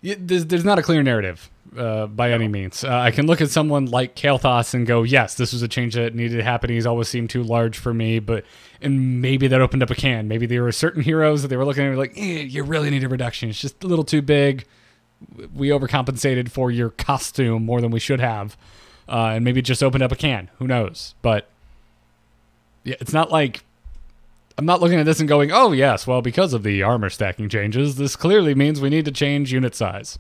There's not a clear narrative by any means. I can look at someone like Kael'thas and go, yes, this was a change that needed to happen. He's always seemed too large for me, and maybe that opened up a can. Maybe there were certain heroes that they were looking at like, you really need a reduction. It's just a little too big. We overcompensated for your costume more than we should have. And maybe it just opened up a can. Who knows? But yeah, it's not like I'm not looking at this and going, oh, yes, well, because of the armor stacking changes, this clearly means we need to change unit size.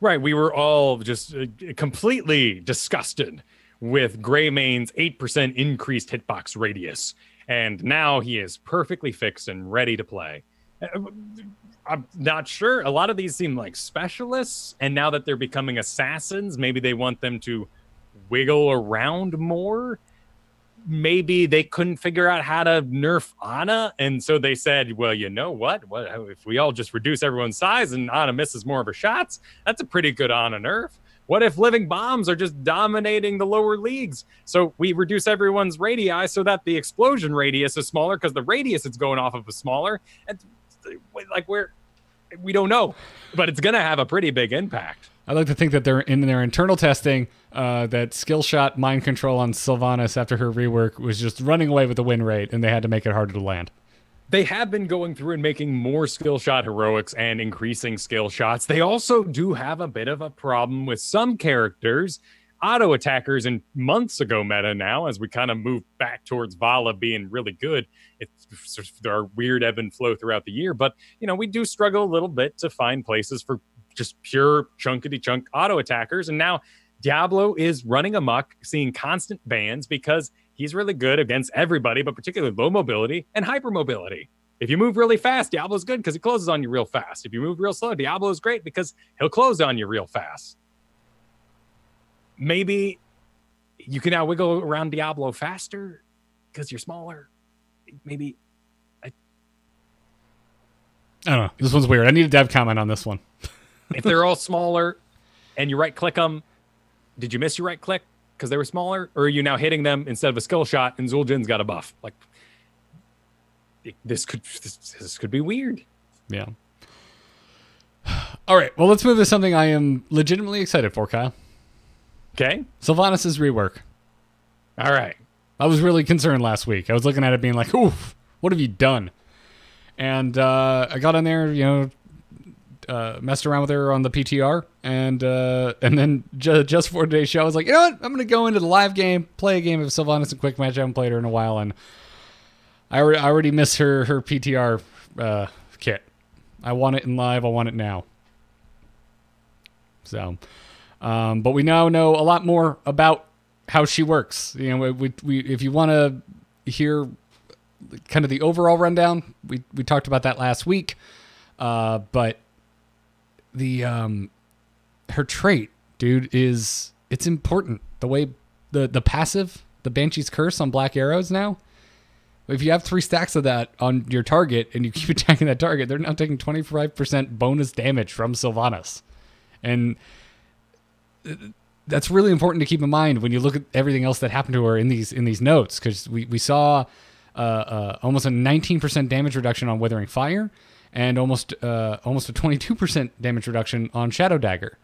Right. We were all just completely disgusted with Greymane's 8% increased hitbox radius. And now he is perfectly fixed and ready to play. I'm not sure. A lot of these seem like specialists. And now that they're becoming assassins, maybe they want them to wiggle around more. Maybe they couldn't figure out how to nerf Ana, and so they said, well, you know what if we all just reduce everyone's size and Ana misses more of her shots? That's a pretty good Ana nerf. What if living bombs are just dominating the lower leagues? So we reduce everyone's radii so that the explosion radius is smaller because the radius it's going off of is smaller. And like we don't know, but it's going to have a pretty big impact. I like to think that they're in their internal testing, that skill shot mind control on Sylvanas after her rework was just running away with the win rate, and they had to make it harder to land. They have been going through and making more skill shot heroics and increasing skill shots. They also do have a bit of a problem with some characters, auto attackers in months ago meta now, as we kind of move back towards Vala being really good. There are weird ebb and flow throughout the year, but we do struggle a little bit to find places for just pure chunkity chunk auto attackers. And now Diablo is running amok, seeing constant bans because he's really good against everybody, but particularly low mobility and hyper mobility. If you move really fast, Diablo's good because he closes on you real fast. If you move real slow, Diablo's great because he'll close on you real fast. Maybe you can now wiggle around Diablo faster because you're smaller. Maybe. I don't know. This one's weird. I need a dev comment on this one. If they're all smaller and you right click them, did you miss your right click because they were smaller? Or are you now hitting them instead of a skill shot and Zul'jin's got a buff? Like, this could be weird. Yeah. All right. Well, let's move to something I am legitimately excited for, Kyle. Okay. Sylvanas' rework. All right. I was really concerned last week. I was looking at it being like, oof, what have you done? And I got in there, messed around with her on the PTR, and then just for today's show, I was like, you know what? I'm going to go into the live game, play a game of Sylvanas and quick match. I haven't played her in a while, and I already miss her PTR kit. I want it in live. I want it now. So, but we now know a lot more about how she works. We if you want to hear kind of the overall rundown, we talked about that last week, but the her trait, dude, it's important. The way the passive, the Banshee's Curse on Black Arrows now, if you have 3 stacks of that on your target and you keep attacking that target, they're now taking 25% bonus damage from Sylvanas. And that's really important to keep in mind when you look at everything else that happened to her in these notes, because we saw almost a 19% damage reduction on Withering Fire, and almost a 22% damage reduction on Shadow Dagger.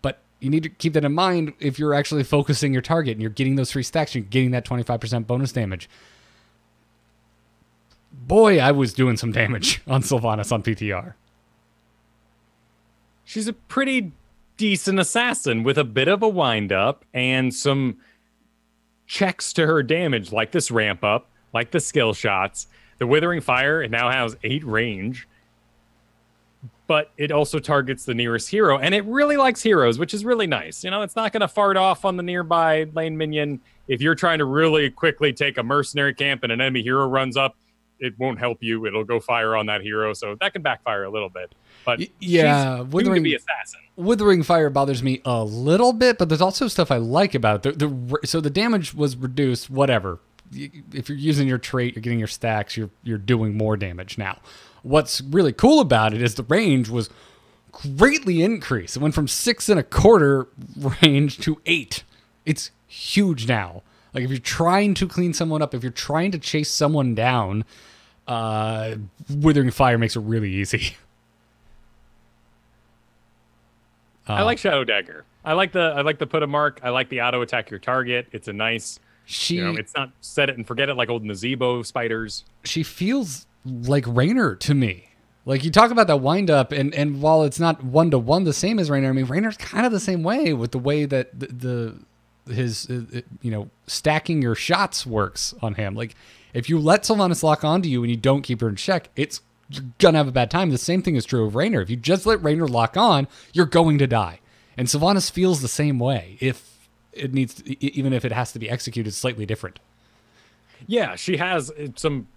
But you need to keep that in mind if you're actually focusing your target and you're getting those 3 stacks, you're getting that 25% bonus damage. Boy, I was doing some damage on Sylvanas on PTR. She's a pretty decent assassin with a bit of a wind-up and some checks to her damage, like this ramp-up, like the skill shots. The Withering Fire, it now has 8 range, but it also targets the nearest hero, and it really likes heroes, which is really nice. It's not going to fart off on the nearby lane minion. If you're trying to really quickly take a mercenary camp and an enemy hero runs up, it won't help you. It'll go fire on that hero, so that can backfire a little bit. But yeah, she's due to be assassin. Withering Fire bothers me a little bit, but there's also stuff I like about it. So the damage was reduced, whatever. If you're using your trait, you're getting your stacks, you're doing more damage now. what's really cool about it is the range was greatly increased. It went from 6.25 range to 8. It's huge now. Like if you're trying to clean someone up, if you're trying to chase someone down, Withering Fire makes it really easy. I like Shadow Dagger. I like the put a mark. I like the auto attack your target. It's a nice. It's not set it and forget it like old Nazebo spiders. She feels like Raynor to me. Like you talk about that wind up, and while it's not 1-to-1 the same as Raynor, I mean Raynor's kind of the same way with the way that his stacking your shots works on him. Like if you let Sylvanas lock onto you and you don't keep her in check, you're gonna have a bad time. The same thing is true of Raynor. If you just let Raynor lock on, you're going to die. And Sylvanas feels the same way. If it needs to, even if it has to be executed slightly different. Yeah, she has some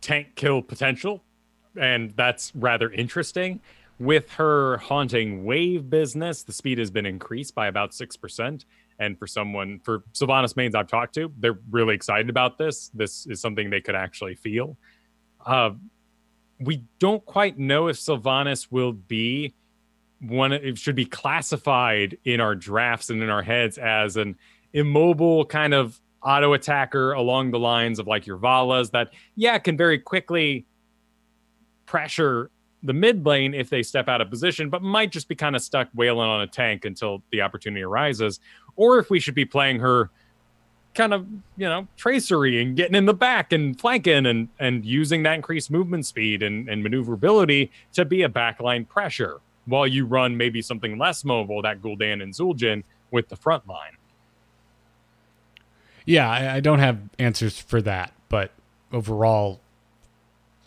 tank kill potential, and that's rather interesting. With her haunting wave business, the speed has been increased by about 6%. And for Sylvanas mains I've talked to, they're really excited about this. This is something they could actually feel. We don't quite know if Sylvanas will be it should be classified in our drafts and in our heads as an immobile kind of auto attacker along the lines of like your Valas that, can very quickly pressure the mid lane if they step out of position, but might just be kind of stuck wailing on a tank until the opportunity arises. Or if we should be playing her kind of, tracery and getting in the back and flanking and using that increased movement speed and maneuverability to be a backline pressure while you run maybe something less mobile, that Gul'dan and Zul'jin with the front line. Yeah, I don't have answers for that, but overall,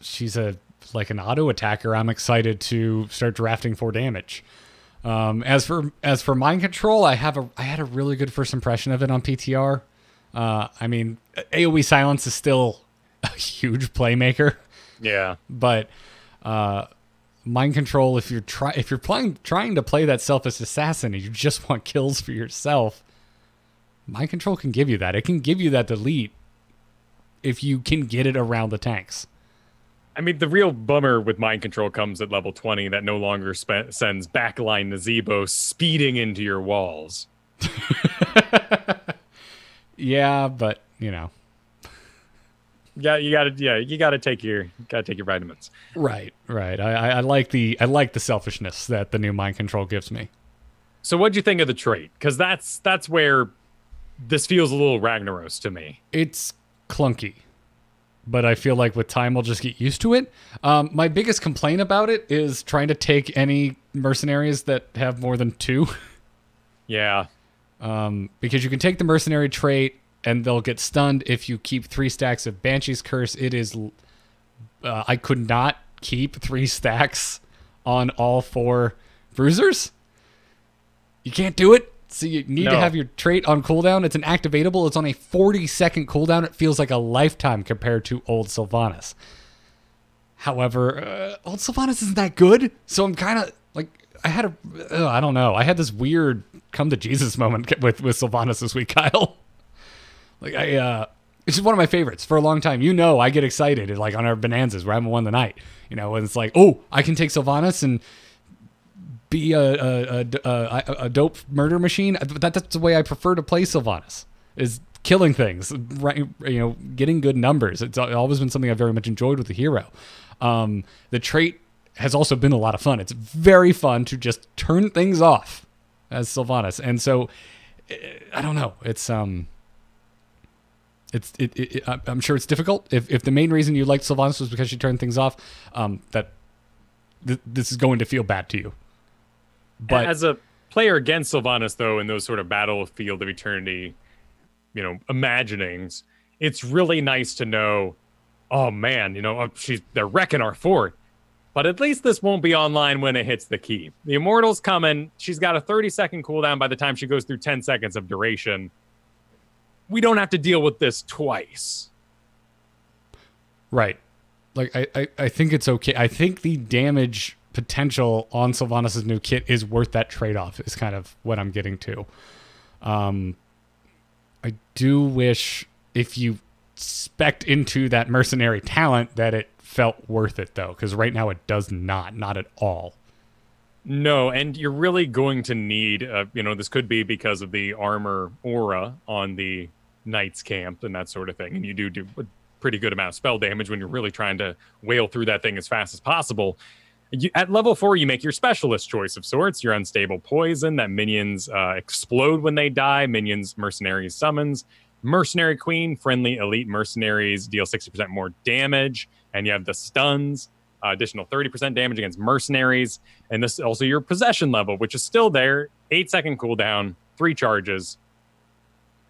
she's an auto attacker. I'm excited to start drafting for damage. As for mind control, I had a really good first impression of it on PTR. I mean, AoE silence is still a huge playmaker. Yeah, but mind control, if you're trying to play that selfish assassin and you just want kills for yourself, mind control can give you that. It can give you that delete if you can get it around the tanks. I mean, the real bummer with mind control comes at level 20 that no longer sends backline Nazebo speeding into your walls. Yeah, but Yeah, you gotta take your vitamins. Right. I like the selfishness that the new mind control gives me. So what'd you think of the trait? Because that's where this feels a little Ragnaros to me. It's clunky, but I feel like with time we'll just get used to it. My biggest complaint about it is trying to take any mercenaries that have more than 2. Yeah. Because you can take the mercenary trait and they'll get stunned if you keep 3 stacks of Banshee's Curse. It is... I could not keep 3 stacks on all 4 bruisers. You can't do it. So you need to have your trait on cooldown. It's an activatable. It's on a 40-second cooldown. It feels like a lifetime compared to old Sylvanas. However, old Sylvanas isn't that good. So I'm kind of like... I don't know. I had this weird come to Jesus moment with Sylvanas this week, Kyle. Like it's just one of my favorites for a long time. I get excited like on our bonanzas where I haven't won the night. When it's like, oh, I can take Sylvanas and be a dope murder machine. That's the way I prefer to play Sylvanas, is killing things, right? Getting good numbers. It's always been something I've very much enjoyed with the hero. The trait has also been a lot of fun. It's very fun to just turn things off as Sylvanas, and so I don't know. I'm sure it's difficult. If the main reason you liked Sylvanas was because she turned things off, this is going to feel bad to you. But as a player against Sylvanas, though, in those sort of Battlefield of Eternity, imaginings, it's really nice to know, oh man, they're wrecking our fort. But at least this won't be online when it hits the key. The Immortal's coming. She's got a 30-second cooldown by the time she goes through 10 seconds of duration. We don't have to deal with this twice. Right. Like, I think it's okay. I think the damage potential on Sylvanas' new kit is worth that trade-off, is kind of what I'm getting to. I do wish if you spec'd into that mercenary talent that it felt worth it, though, because right now it does not at all. No, and you're really going to need, this could be because of the armor aura on the Knight's Camp and that sort of thing. And you do a pretty good amount of spell damage when you're really trying to wail through that thing as fast as possible. At level 4, you make your specialist choice of sorts. Your unstable poison, that minions explode when they die. Minions, mercenaries, summons. Mercenary Queen, friendly elite mercenaries deal 60% more damage. And you have the stuns, additional 30% damage against mercenaries. And this is also your possession level, which is still there. 8-second cooldown, 3 charges.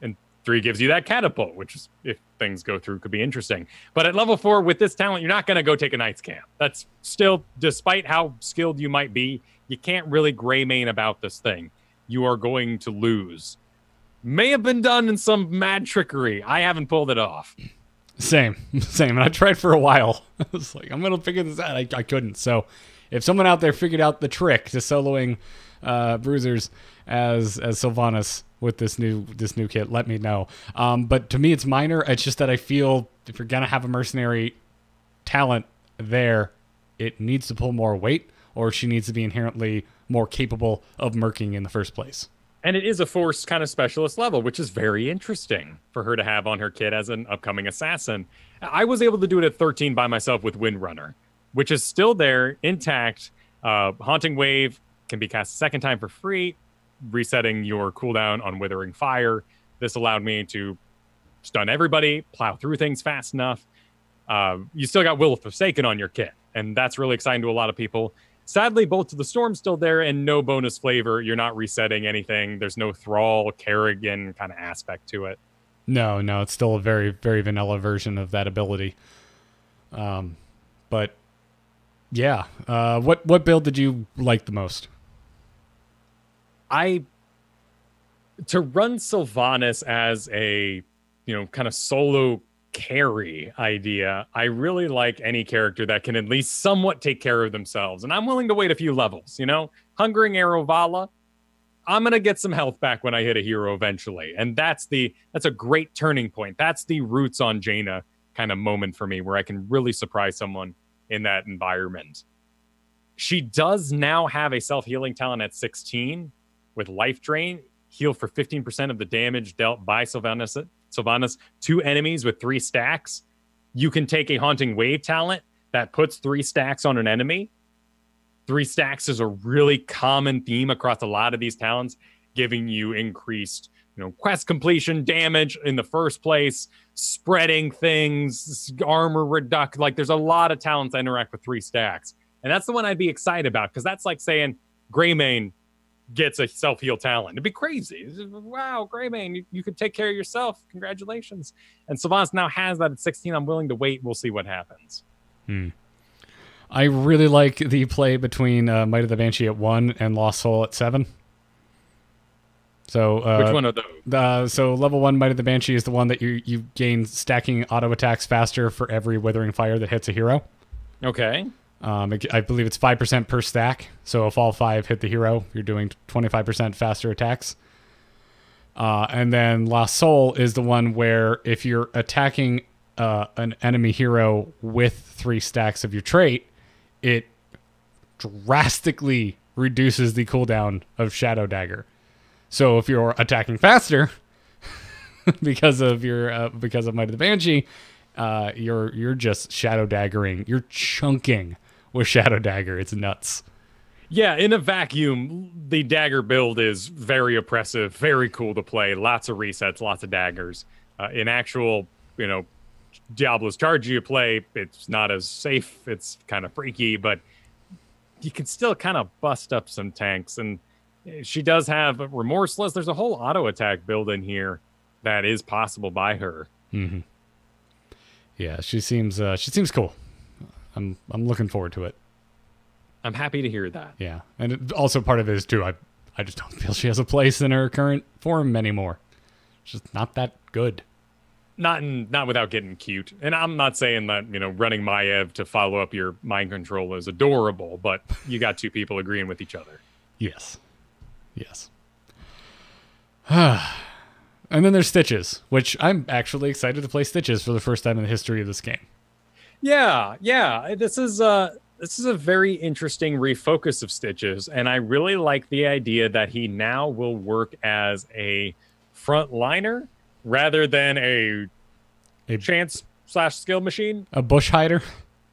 And 3 gives you that catapult, which is, if things go through, could be interesting. But at level 4, with this talent, you're not going to go take a Knight's Camp. That's still, despite how skilled you might be, you can't really Greymane about this thing. You are going to lose. May have been done in some mad trickery. I haven't pulled it off. Same. And I tried for a while. I was like, I'm going to figure this out. I couldn't. So if someone out there figured out the trick to soloing bruisers as Sylvanas with this new kit, let me know. But to me, it's minor. It's just that I feel if you're going to have a mercenary talent there, it needs to pull more weight, or she needs to be inherently more capable of murking in the first place. And it is a force kind of specialist level, which is very interesting for her to have on her kit as an upcoming assassin. I was able to do it at 13 by myself with Windrunner, which is still there, intact. Haunting Wave can be cast a second time for free, resetting your cooldown on Withering Fire. This allowed me to stun everybody, plow through things fast enough. You still got Will of Forsaken on your kit, and that's really exciting to a lot of people. Sadly, Bolt of the Storm's still there and no bonus flavor. You're not resetting anything. There's no Thrall, Kerrigan kind of aspect to it. No, it's still a very, very vanilla version of that ability. But yeah, what build did you like the most? To run Sylvanas as a, kind of solo carry idea, I really like any character that can at least somewhat take care of themselves. And I'm willing to wait a few levels, Hungering Arrow Vala, I'm going to get some health back when I hit a hero eventually. And that's a great turning point. That's the Roots on Jaina kind of moment for me, where I can really surprise someone in that environment. She does now have a self-healing talent at 16 with Life Drain, heal for 15% of the damage dealt by Sylvanas to enemies with 3 stacks. You can take a Haunting Wave talent that puts 3 stacks on an enemy. 3 stacks is a really common theme across a lot of these talents, giving you increased, quest completion damage in the first place, spreading things, armor reduct. Like, there's a lot of talents that interact with 3 stacks. And that's the one I'd be excited about, because that's like saying Greymane gets a self-heal talent. It'd be crazy. Wow, Greymane, you could take care of yourself. Congratulations. And Sylvanas now has that at 16. I'm willing to wait. We'll see what happens. I really like the play between Might of the Banshee at 1 and Lost Soul at 7. So which one are those? So level 1 Might of the Banshee is the one that you gain stacking auto attacks faster for every Withering Fire that hits a hero. Okay. I believe it's 5% per stack. So if all 5 hit the hero, you're doing 25% faster attacks. And then Lost Soul is the one where if you're attacking an enemy hero with 3 stacks of your trait, it drastically reduces the cooldown of Shadow Dagger. So if you're attacking faster because of Might of the Banshee, you're just Shadow Daggering. You're chunking with Shadow Dagger. It's nuts. Yeah, in a vacuum, the dagger build is very oppressive, very cool to play. Lots of resets, lots of daggers. In actual, Diablo's Charge you play, it's not as safe. It's kind of freaky, but you can still kind of bust up some tanks. And she does have Remorseless. There's a whole auto attack build in here that is possible by her. Mm-hmm. Yeah, she seems cool. I'm looking forward to it. I'm happy to hear that. Yeah, and also part of it is too, I just don't feel she has a place in her current form anymore. She's just not that good. Not without getting cute. And I'm not saying that, running Maiev to follow up your mind control is adorable, but you got 2 people agreeing with each other. Yes. And then there's Stitches, which I'm actually excited to play Stitches for the first time in the history of this game. Yeah. This is a very interesting refocus of Stitches, and I really like the idea that he now will work as a frontliner rather than a chance / skill machine. A bush hider.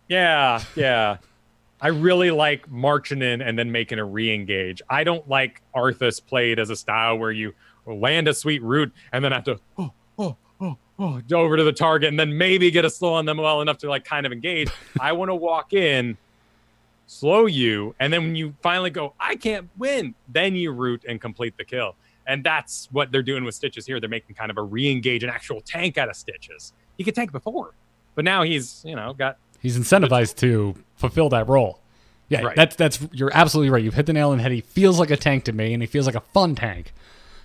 Yeah. I really like marching in and then making a re-engage. I don't like Arthas played as a style where you land a sweet root and then have to over to the target and then maybe get a slow on them well enough to like kind of engage. I want to walk in, slow you, and then when you finally go, I can't win, then you root and complete the kill. And that's what they're doing with Stitches here. They're making kind of a re-engage, an actual tank out of Stitches. He could tank before, but now he's incentivized to fulfill that role. Yeah, right. That's you're absolutely right. You've hit the nail on the head. He feels like a tank to me, and he feels like a fun tank.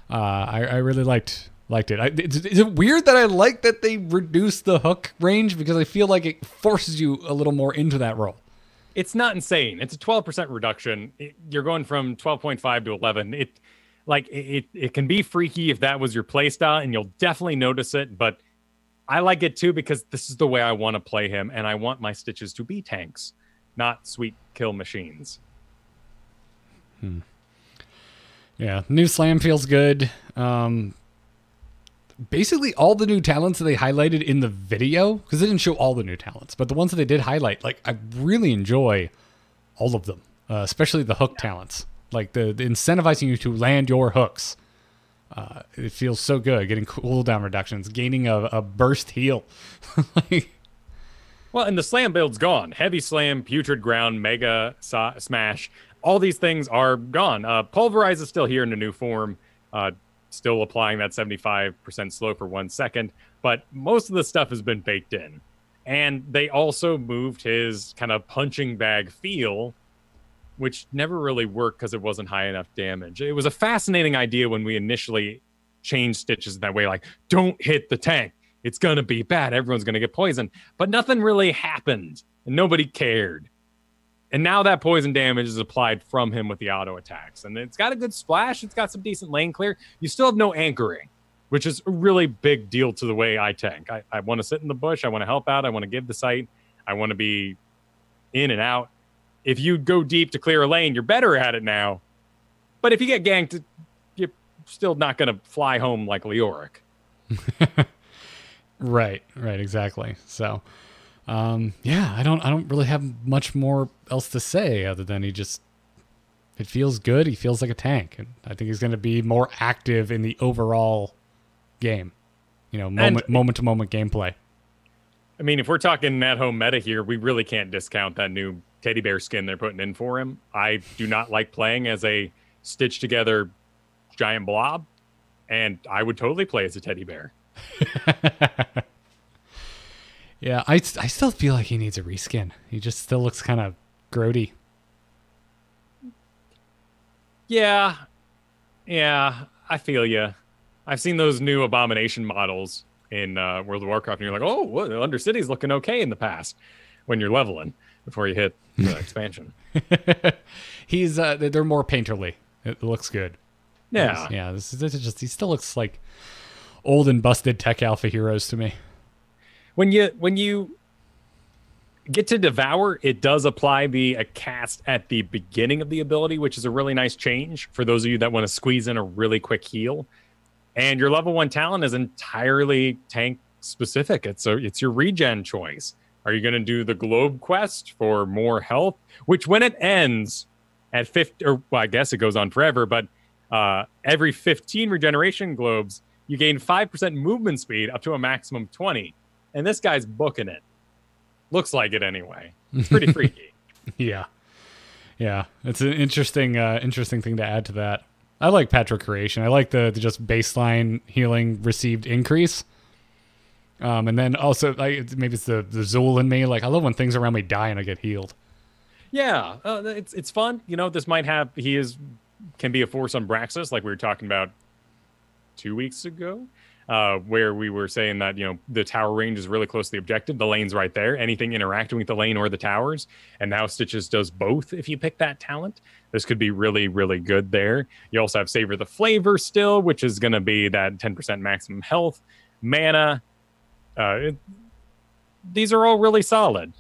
I really liked it. Is it weird that I like that they reduced the hook range, because I feel like it forces you a little more into that role? It's not insane. It's a 12% reduction. You're going from 12.5 to 11. It can be freaky if that was your play style, and you'll definitely notice it. But I like it too because this is the way I want to play him, and I want my Stitches to be tanks, not sweet kill machines. Yeah, new slam feels good. Basically, all the new talents that they highlighted in the video, because they didn't show all the new talents, but the ones that they did highlight, like, I really enjoy all of them, especially the hook talents. Like the incentivizing you to land your hooks. It feels so good. Getting cooldown reductions, gaining a burst heal. Well, and the slam build's gone. Heavy slam, putrid ground, mega smash. All these things are gone. Pulverize is still here in a new form. Still applying that 75% slow for 1 second. But most of the stuff has been baked in. And they also moved his kind of punching bag feel, which never really worked because it wasn't high enough damage. It was a fascinating idea when we initially changed Stitches that way. Like, don't hit the tank. It's going to be bad. Everyone's going to get poisoned. But nothing really happened. And nobody cared. And now that poison damage is applied from him with the auto attacks. And it's got a good splash. It's got some decent lane clear. You still have no anchoring, which is a really big deal to the way I tank. I want to sit in the bush. I want to help out. I want to give the sight. I want to be in and out. If you go deep to clear a lane, you're better at it now. But if you get ganked, you're still not going to fly home like Leoric. Right, exactly. So, I don't really have much more else to say other than it feels good. He feels like a tank, and I think he's going to be more active in the overall game. Moment to moment gameplay. I mean, if we're talking at home meta here, we really can't discount that new teddy bear skin they're putting in for him. I do not like playing as a stitched together giant blob, and I would totally play as a teddy bear. Yeah, I still feel like he needs a reskin. He just still looks kind of grody. Yeah, I feel you. I've seen those new Abomination models in World of Warcraft, and you're like, oh, well, Undercity's looking okay in the past when you're leveling before you hit the expansion. They're more painterly. It looks good. Yeah. This is just, he still looks like old and busted tech alpha heroes to me. When you get to Devour, it does apply a cast at the beginning of the ability, which is a really nice change for those of you that want to squeeze in a really quick heal. And your level 1 talent is entirely tank specific. It's your regen choice. Are you going to do the globe quest for more health? Which when it ends at 50, or well, I guess it goes on forever, but every 15 regeneration globes, you gain 5% movement speed up to a maximum 20. And this guy's booking it. Looks like it anyway. It's pretty freaky. Yeah. It's an interesting thing to add to that. I like Patrocreation. I like the just baseline healing received increase. And then also, maybe it's the Zool in me. Like, I love when things around me die and I get healed. Yeah, it's fun. This might can be a force on Braxis, like we were talking about 2 weeks ago. Where we were saying that, the tower range is really close to the objective. The lane's right there. Anything interacting with the lane or the towers. And now Stitches does both if you pick that talent. This could be really, really good there. You also have Savor the Flavor still, which is going to be that 10% maximum health. Mana. these are all really solid.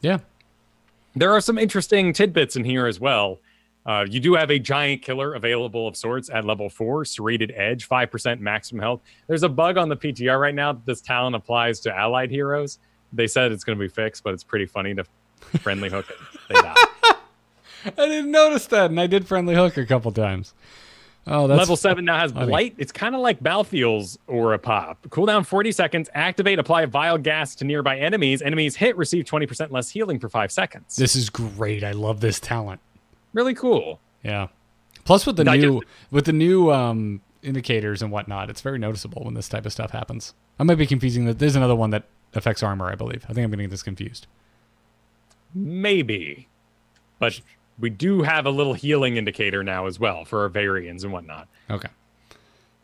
Yeah. There are some interesting tidbits in here as well. You do have a giant killer available of sorts at level 4, Serrated Edge, 5% maximum health. There's a bug on the PTR right now that this talent applies to allied heroes. They said it's going to be fixed, but it's pretty funny to friendly hook it. They die. I didn't notice that, and I did friendly hook a couple times. Oh, that's level 7 now has funny. Blight. It's kind of like Balthiel's Aura Pop. Cooldown 40 seconds. Activate, apply vile gas to nearby enemies. Enemies hit, receive 20% less healing for 5 seconds. This is great. I love this talent. Really cool. Yeah. Plus with the new indicators and whatnot, it's very noticeable when this type of stuff happens. I might be confusing that. There's another one that affects armor, I believe. I think I'm getting this confused. Maybe. But we do have a little healing indicator now as well for our variants and whatnot. Okay.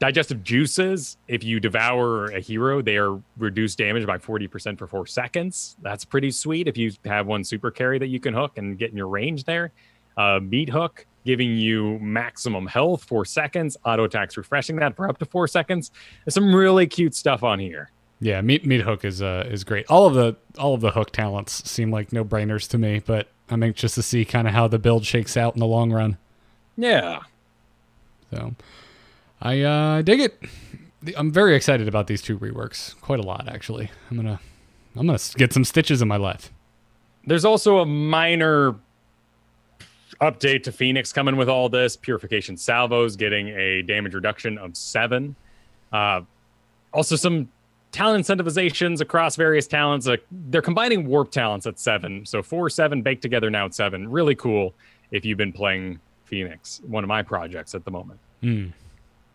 Digestive juices, if you devour a hero, they are reduced damage by 40% for 4 seconds. That's pretty sweet if you have one super carry that you can hook and get in your range there. Meat hook, giving you maximum health, 4 seconds. Auto attacks refreshing that for up to 4 seconds. There's some really cute stuff on here. Yeah, meat hook is great. All of the hook talents seem like no brainers to me, but I'm anxious to see kind of how the build shakes out in the long run. Yeah. So I dig it. I'm very excited about these 2 reworks. Quite a lot, actually. I'm gonna get some stitches in my life. There's also a minor update to Phoenix coming with all this. Purification salvos getting a damage reduction of 7. Also some talent incentivizations across various talents. They're combining warp talents at 7. So 4, 7 baked together now at 7. Really cool if you've been playing Phoenix, one of my projects at the moment.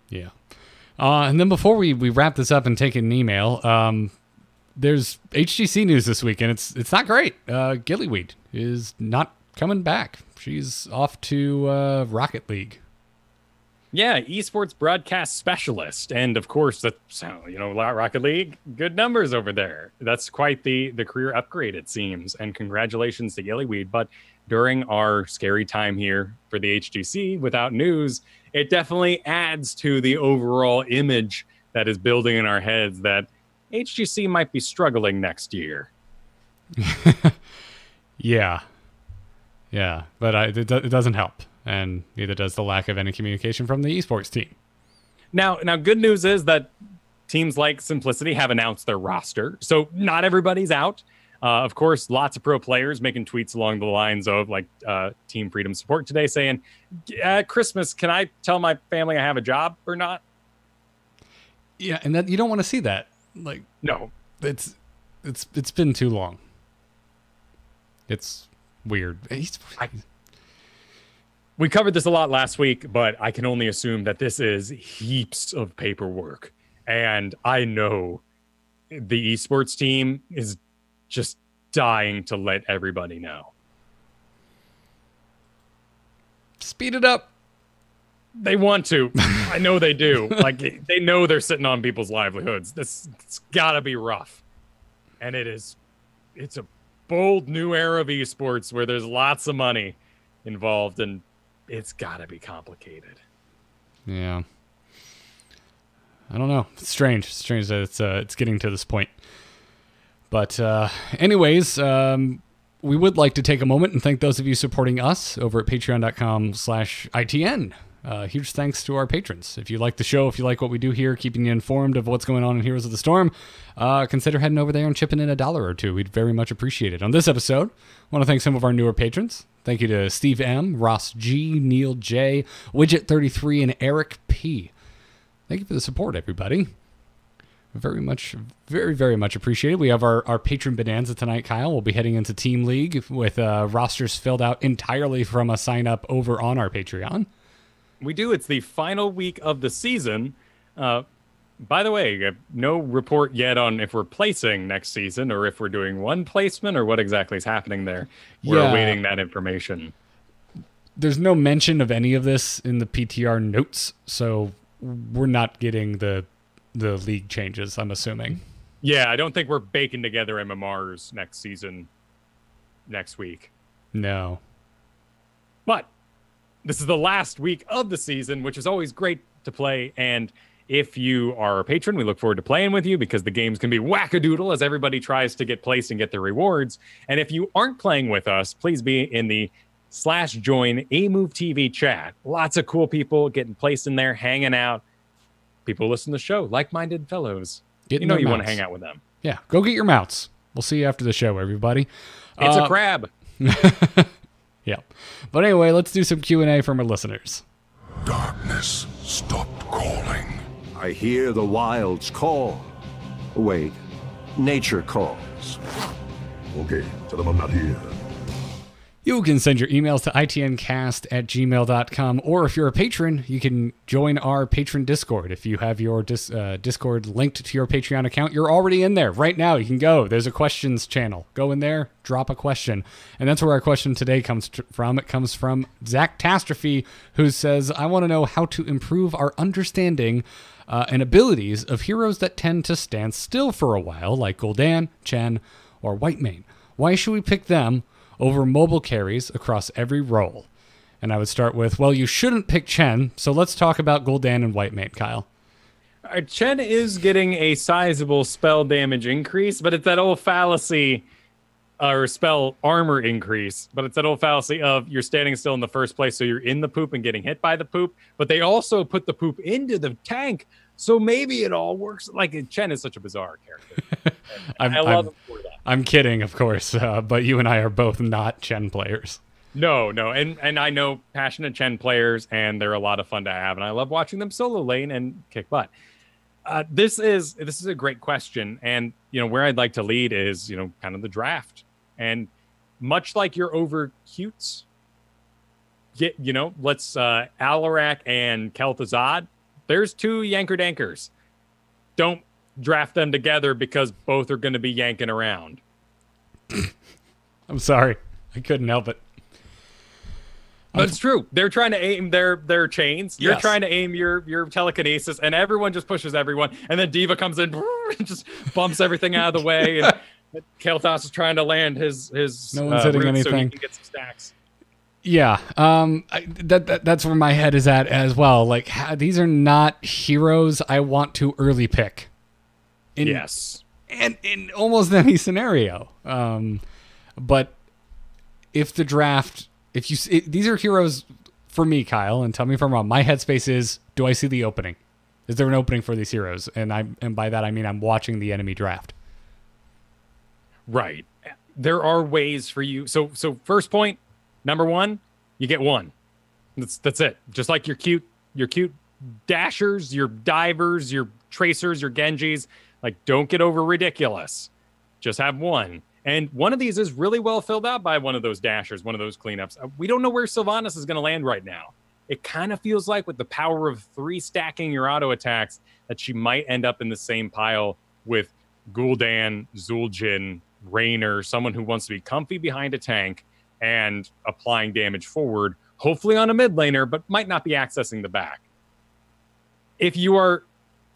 Yeah. And then before we wrap this up and take an email, there's HGC news this week, and it's not great. Gillyweed is not coming back. She's off to Rocket League. Yeah, esports broadcast specialist. And of course, Rocket League, good numbers over there. That's quite the career upgrade, it seems. And congratulations to Gillyweed. But during our scary time here for the HGC without news, it definitely adds to the overall image that is building in our heads that HGC might be struggling next year. Yeah, but it doesn't help, and neither does the lack of any communication from the esports team. Now, good news is that teams like Simplicity have announced their roster, so not everybody's out. Of course, lots of pro players making tweets along the lines of like Team Freedom Support today saying, at Christmas, can I tell my family I have a job or not? Yeah, and that you don't want to see that. Like, no, it's been too long. It's weird. We covered this a lot last week, but I can only assume that this is heaps of paperwork. And I know the esports team is just dying to let everybody know. Speed it up. They want to. I know they do. Like, they know they're sitting on people's livelihoods. It's gotta be rough. And it's a bold new era of esports where there's lots of money involved, and it's gotta be complicated. Yeah. I don't know. It's strange. It's strange that it's getting to this point. But anyways, we would like to take a moment and thank those of you supporting us over at patreon.com/ITN. Huge thanks to our patrons. If you like the show, if you like what we do here, keeping you informed of what's going on in Heroes of the Storm, consider heading over there and chipping in $1 or $2. We'd very much appreciate it. On this episode, I want to thank some of our newer patrons. Thank you to Steve M., Ross G., Neil J., Widget33, and Eric P. Thank you for the support, everybody. Very much, very, very much appreciated. We have our patron bonanza tonight, Kyle. We'll be heading into Team League with rosters filled out entirely from a sign-up over on our Patreon. We do. It's the final week of the season. By the way, no report yet on if we're placing next season or if we're doing one placement or what exactly is happening there. We're awaiting that information. There's no mention of any of this in the PTR notes, so we're not getting the league changes, I'm assuming. Yeah, I don't think we're baking together MMRs next season next week. No. But this is the last week of the season, which is always great to play, and If you are a patron, we look forward to playing with you because the games can be wackadoodle as everybody tries to get placed and get their rewards. And if you aren't playing with us, please be in the /join A-Move TV chat. Lots of cool people getting placed in there, hanging out. People listen to the show, like-minded fellows. You want to hang out with them. Yeah, go get your mounts. We'll see you after the show, everybody. It's a crab. Yeah. But anyway, let's do some Q&A from our listeners. Darkness stopped calling. I hear the wilds call. Wait, nature calls. Okay, tell them I'm not here. You can send your emails to itncast@gmail.com, or if you're a patron, you can join our patron Discord. If you have your Discord linked to your Patreon account, you're already in there. Right now, you can go. There's a questions channel. Go in there, drop a question. And that's where our question today comes from. It comes from Zach Tastrophe, who says, I want to know how to improve our understanding and abilities of heroes that tend to stand still for a while, like Gul'dan, Chen, or Whitemane. Why should we pick them over mobile carries across every role? And I would start with, well, you shouldn't pick Chen, so let's talk about Gul'dan and Whitemane, Kyle. Chen is getting a sizable spell damage increase, but it's that old fallacy, or spell armor increase, but it's that old fallacy of you're standing still in the first place, so you're in the poop and getting hit by the poop, but they also put the poop into the tank, so maybe it all works. Like, Chen is such a bizarre character. I love him for that. I'm kidding, of course, but you and I are both not Chen players. No, and I know passionate Chen players, and they're a lot of fun to have, and I love watching them solo lane and kick butt. This is a great question, and where I'd like to lead is kind of the draft, and much like your over cutes, let's Alarak and Kel'Thuzad. There's two Yanker Dankers. Don't draft them together because both are going to be yanking around. I'm sorry. I couldn't help it. But it's true. They're trying to aim their chains. You're Yes. trying to aim your telekinesis, and everyone just pushes everyone. And then Diva comes in and just bumps everything out of the way. And Kael'thas is trying to land his No one's hitting root so he anything. can get some stacks. Yeah, that's where my head is at as well. Like, these are not heroes I want to early pick. Yes. And in almost any scenario. But if the draft, these are heroes for me, Kyle, and tell me if I'm wrong. My headspace is, do I see the opening? Is there an opening for these heroes? And by that I mean I'm watching the enemy draft. Right. There are ways for you. So first point, number one, you get one. That's it. Just like your cute dashers, your divers, your tracers, your Genjis. Like, don't get over ridiculous. Just have one. And one of these is really well filled out by one of those dashers, one of those cleanups. We don't know where Sylvanas is going to land right now. It kind of feels like with the power of 3 stacking your auto attacks that she might end up in the same pile with Gul'dan, Zul'jin, Raynor, someone who wants to be comfy behind a tank and applying damage forward, hopefully on a mid laner, but might not be accessing the back.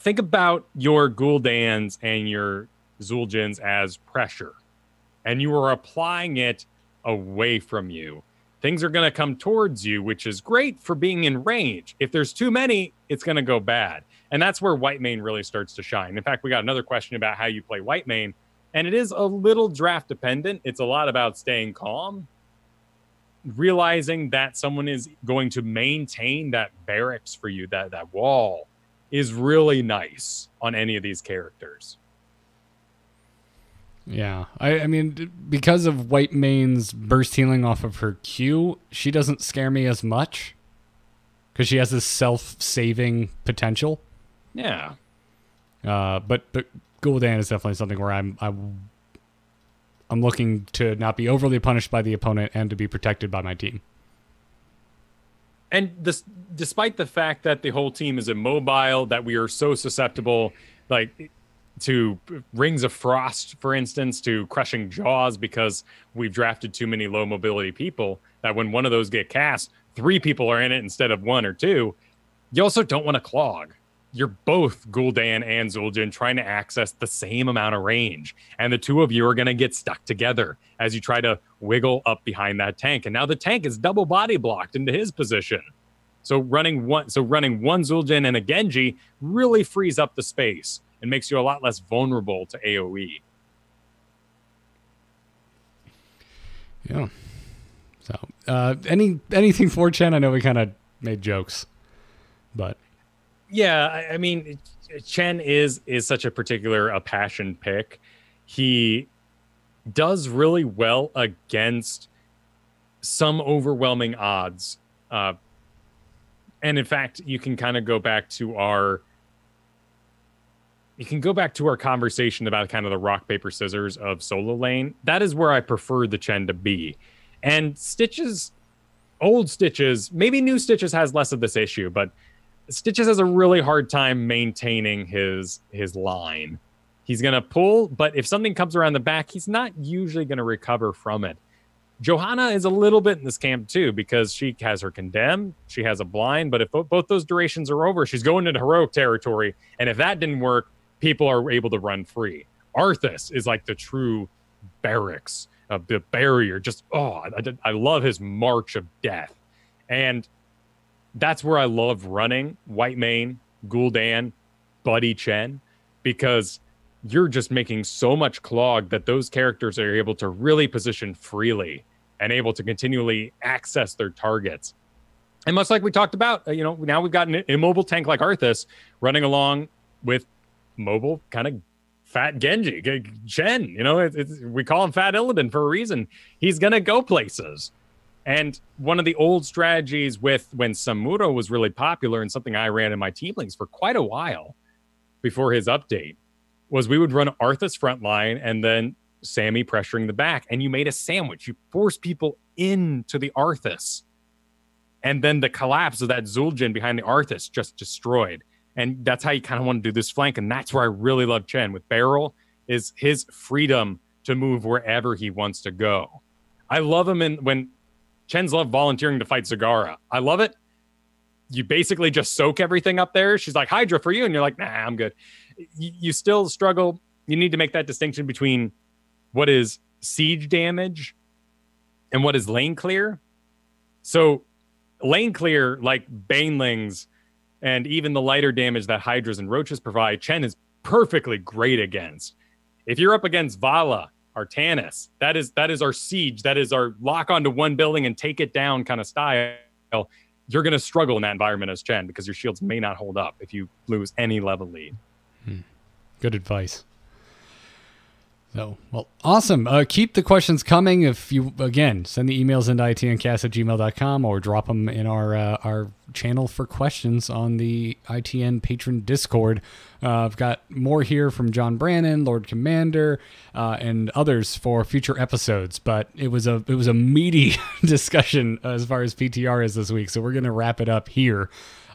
Think about your Gul'dans and your Zul'jins as pressure, and you are applying it away from you. Things are going to come towards you, which is great for being in range. If there's too many, it's going to go bad. And that's where Whitemane really starts to shine. In fact, we got another question about how you play Whitemane, and it is a little draft dependent. It's a lot about staying calm, realizing that someone is going to maintain that barracks for you, that wall is really nice on any of these characters. Yeah, I mean, because of Whitemane's burst healing off of her Q, she doesn't scare me as much because she has this self-saving potential. Yeah. But Gul'dan is definitely something where I'm looking to not be overly punished by the opponent and to be protected by my team. And despite the fact that the whole team is immobile, that we are so susceptible, like to Rings of Frost, for instance, to crushing jaws because we've drafted too many low mobility people, that when one of those get cast, 3 people are in it instead of 1 or 2. You also don't want to clog. You're both Gul'dan and Zul'jin trying to access the same amount of range. And the 2 of you are going to get stuck together as you try to wiggle up behind that tank. And now the tank is double body blocked into his position. So running one Zul'jin and a Genji really frees up the space and makes you a lot less vulnerable to AoE. Yeah. So anything for Chen? I know we kind of made jokes, but yeah, I mean, Chen is such a particular passion pick. He does really well against some overwhelming odds. And in fact, you can kind of go back to our conversation about kind of the rock, paper, scissors of solo lane. That is where I prefer the Chen to be. And old Stitches, maybe new Stitches has less of this issue, but Stitches has a really hard time maintaining his line. He's going to pull, but if something comes around the back, he's not usually going to recover from it. Johanna is a little bit in this camp too, because she has her condemn, she has a blind, but if both those durations are over, she's going into heroic territory, and if that didn't work, people are able to run free. Arthas is like the true barracks of the barrier. Just, I love his march of death. And that's where I love running White Mane, Gul'dan, Buddy Chen, because you're just making so much clog that those characters are able to really position freely and able to continually access their targets. And much like we talked about, now we've got an immobile tank like Arthas running along with mobile kind of fat Genji, Chen. We call him Fat Illidan for a reason. He's going to go places. And one of the old strategies when Samuro was really popular, and something I ran in my team links for quite a while before his update, was we would run Arthas front line and then Sammy pressuring the back. And you made a sandwich. You force people into the Arthas. And then the collapse of that Zul'jin behind the Arthas just destroyed. And that's how you kind of want to do this flank. And that's where I really love Chen. With Beryl is his freedom to move wherever he wants to go. I love him when Chen's love volunteering to fight Zagara. I love it. You basically just soak everything up there. She's like, Hydra for you. And you're like, nah, I'm good. You still struggle. You need to make that distinction between what is siege damage and what is lane clear. So lane clear, like Banelings and even the lighter damage that Hydras and Roaches provide, Chen is perfectly great against. If you're up against Vala, Artanis, that is our siege. That is our lock onto one building and take it down kind of style. You're going to struggle in that environment as Chen because your shields may not hold up if you lose any level lead. Good advice. So, well, awesome. Keep the questions coming. If you, again, send the emails into itncast@gmail.com or drop them in our channel for questions on the ITN patron Discord. I've got more here from John Brannon, Lord Commander, and others for future episodes. But it was a meaty discussion as far as PTR is this week. So we're going to wrap it up here.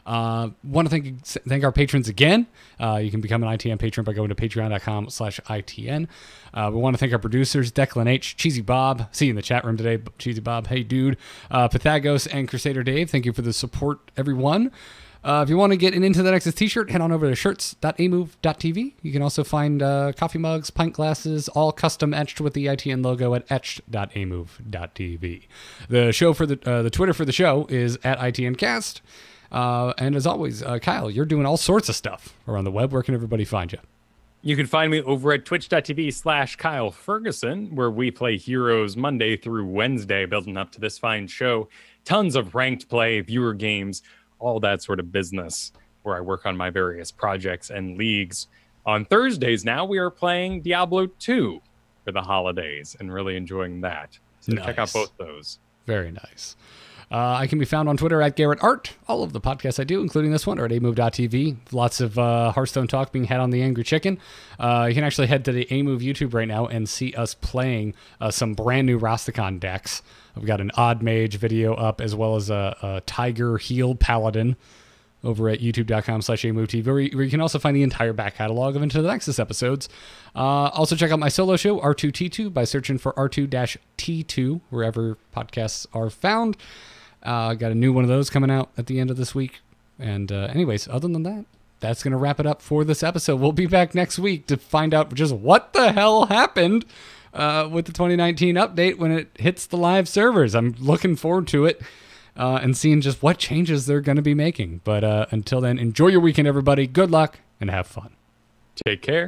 Want to thank our patrons again. You can become an ITN patron by going to patreon.com/ITN. We want to thank our producers, Declan H, Cheesy Bob. See you in the chat room today, Cheesy Bob. Hey, dude. Pythagos and Crusader Dave. Thank you for the support, everyone. If you want to get an Into the Nexus t-shirt, head on over to shirts.amove.tv. You can also find coffee mugs, pint glasses, all custom etched with the ITN logo at etched.amove.tv. The show for the Twitter for the show is @ITNcast. And as always, Kyle, you're doing all sorts of stuff around the web. Where can everybody find you? You can find me over at twitch.tv/Kyle Fergusson, where we play Heroes Monday through Wednesday, building up to this fine show. Tons of ranked play, viewer games, all that sort of business, where I work on my various projects and leagues. On Thursdays now, we are playing Diablo 2 for the holidays and really enjoying that. So check out both those. Very nice. I can be found on Twitter at Garrett Art. All of the podcasts I do, including this one, are at amove.tv. Lots of Hearthstone talk being had on the Angry Chicken. You can actually head to the Amove YouTube right now and see us playing some brand new Rastakhan decks. I've got an Odd Mage video up, as well as a Tiger Heal Paladin over at youtube.com/AmoveTV, where you can also find the entire back catalog of Into the Nexus episodes. Also check out my solo show, R2T2, by searching for R2-T2 wherever podcasts are found. Got a new one of those coming out at the end of this week. And anyways, other than that, that's going to wrap it up for this episode. We'll be back next week to find out just what the hell happened with the 2019 update when it hits the live servers. I'm looking forward to it. and seeing just what changes they're going to be making. But until then, enjoy your weekend, everybody. Good luck and have fun. Take care.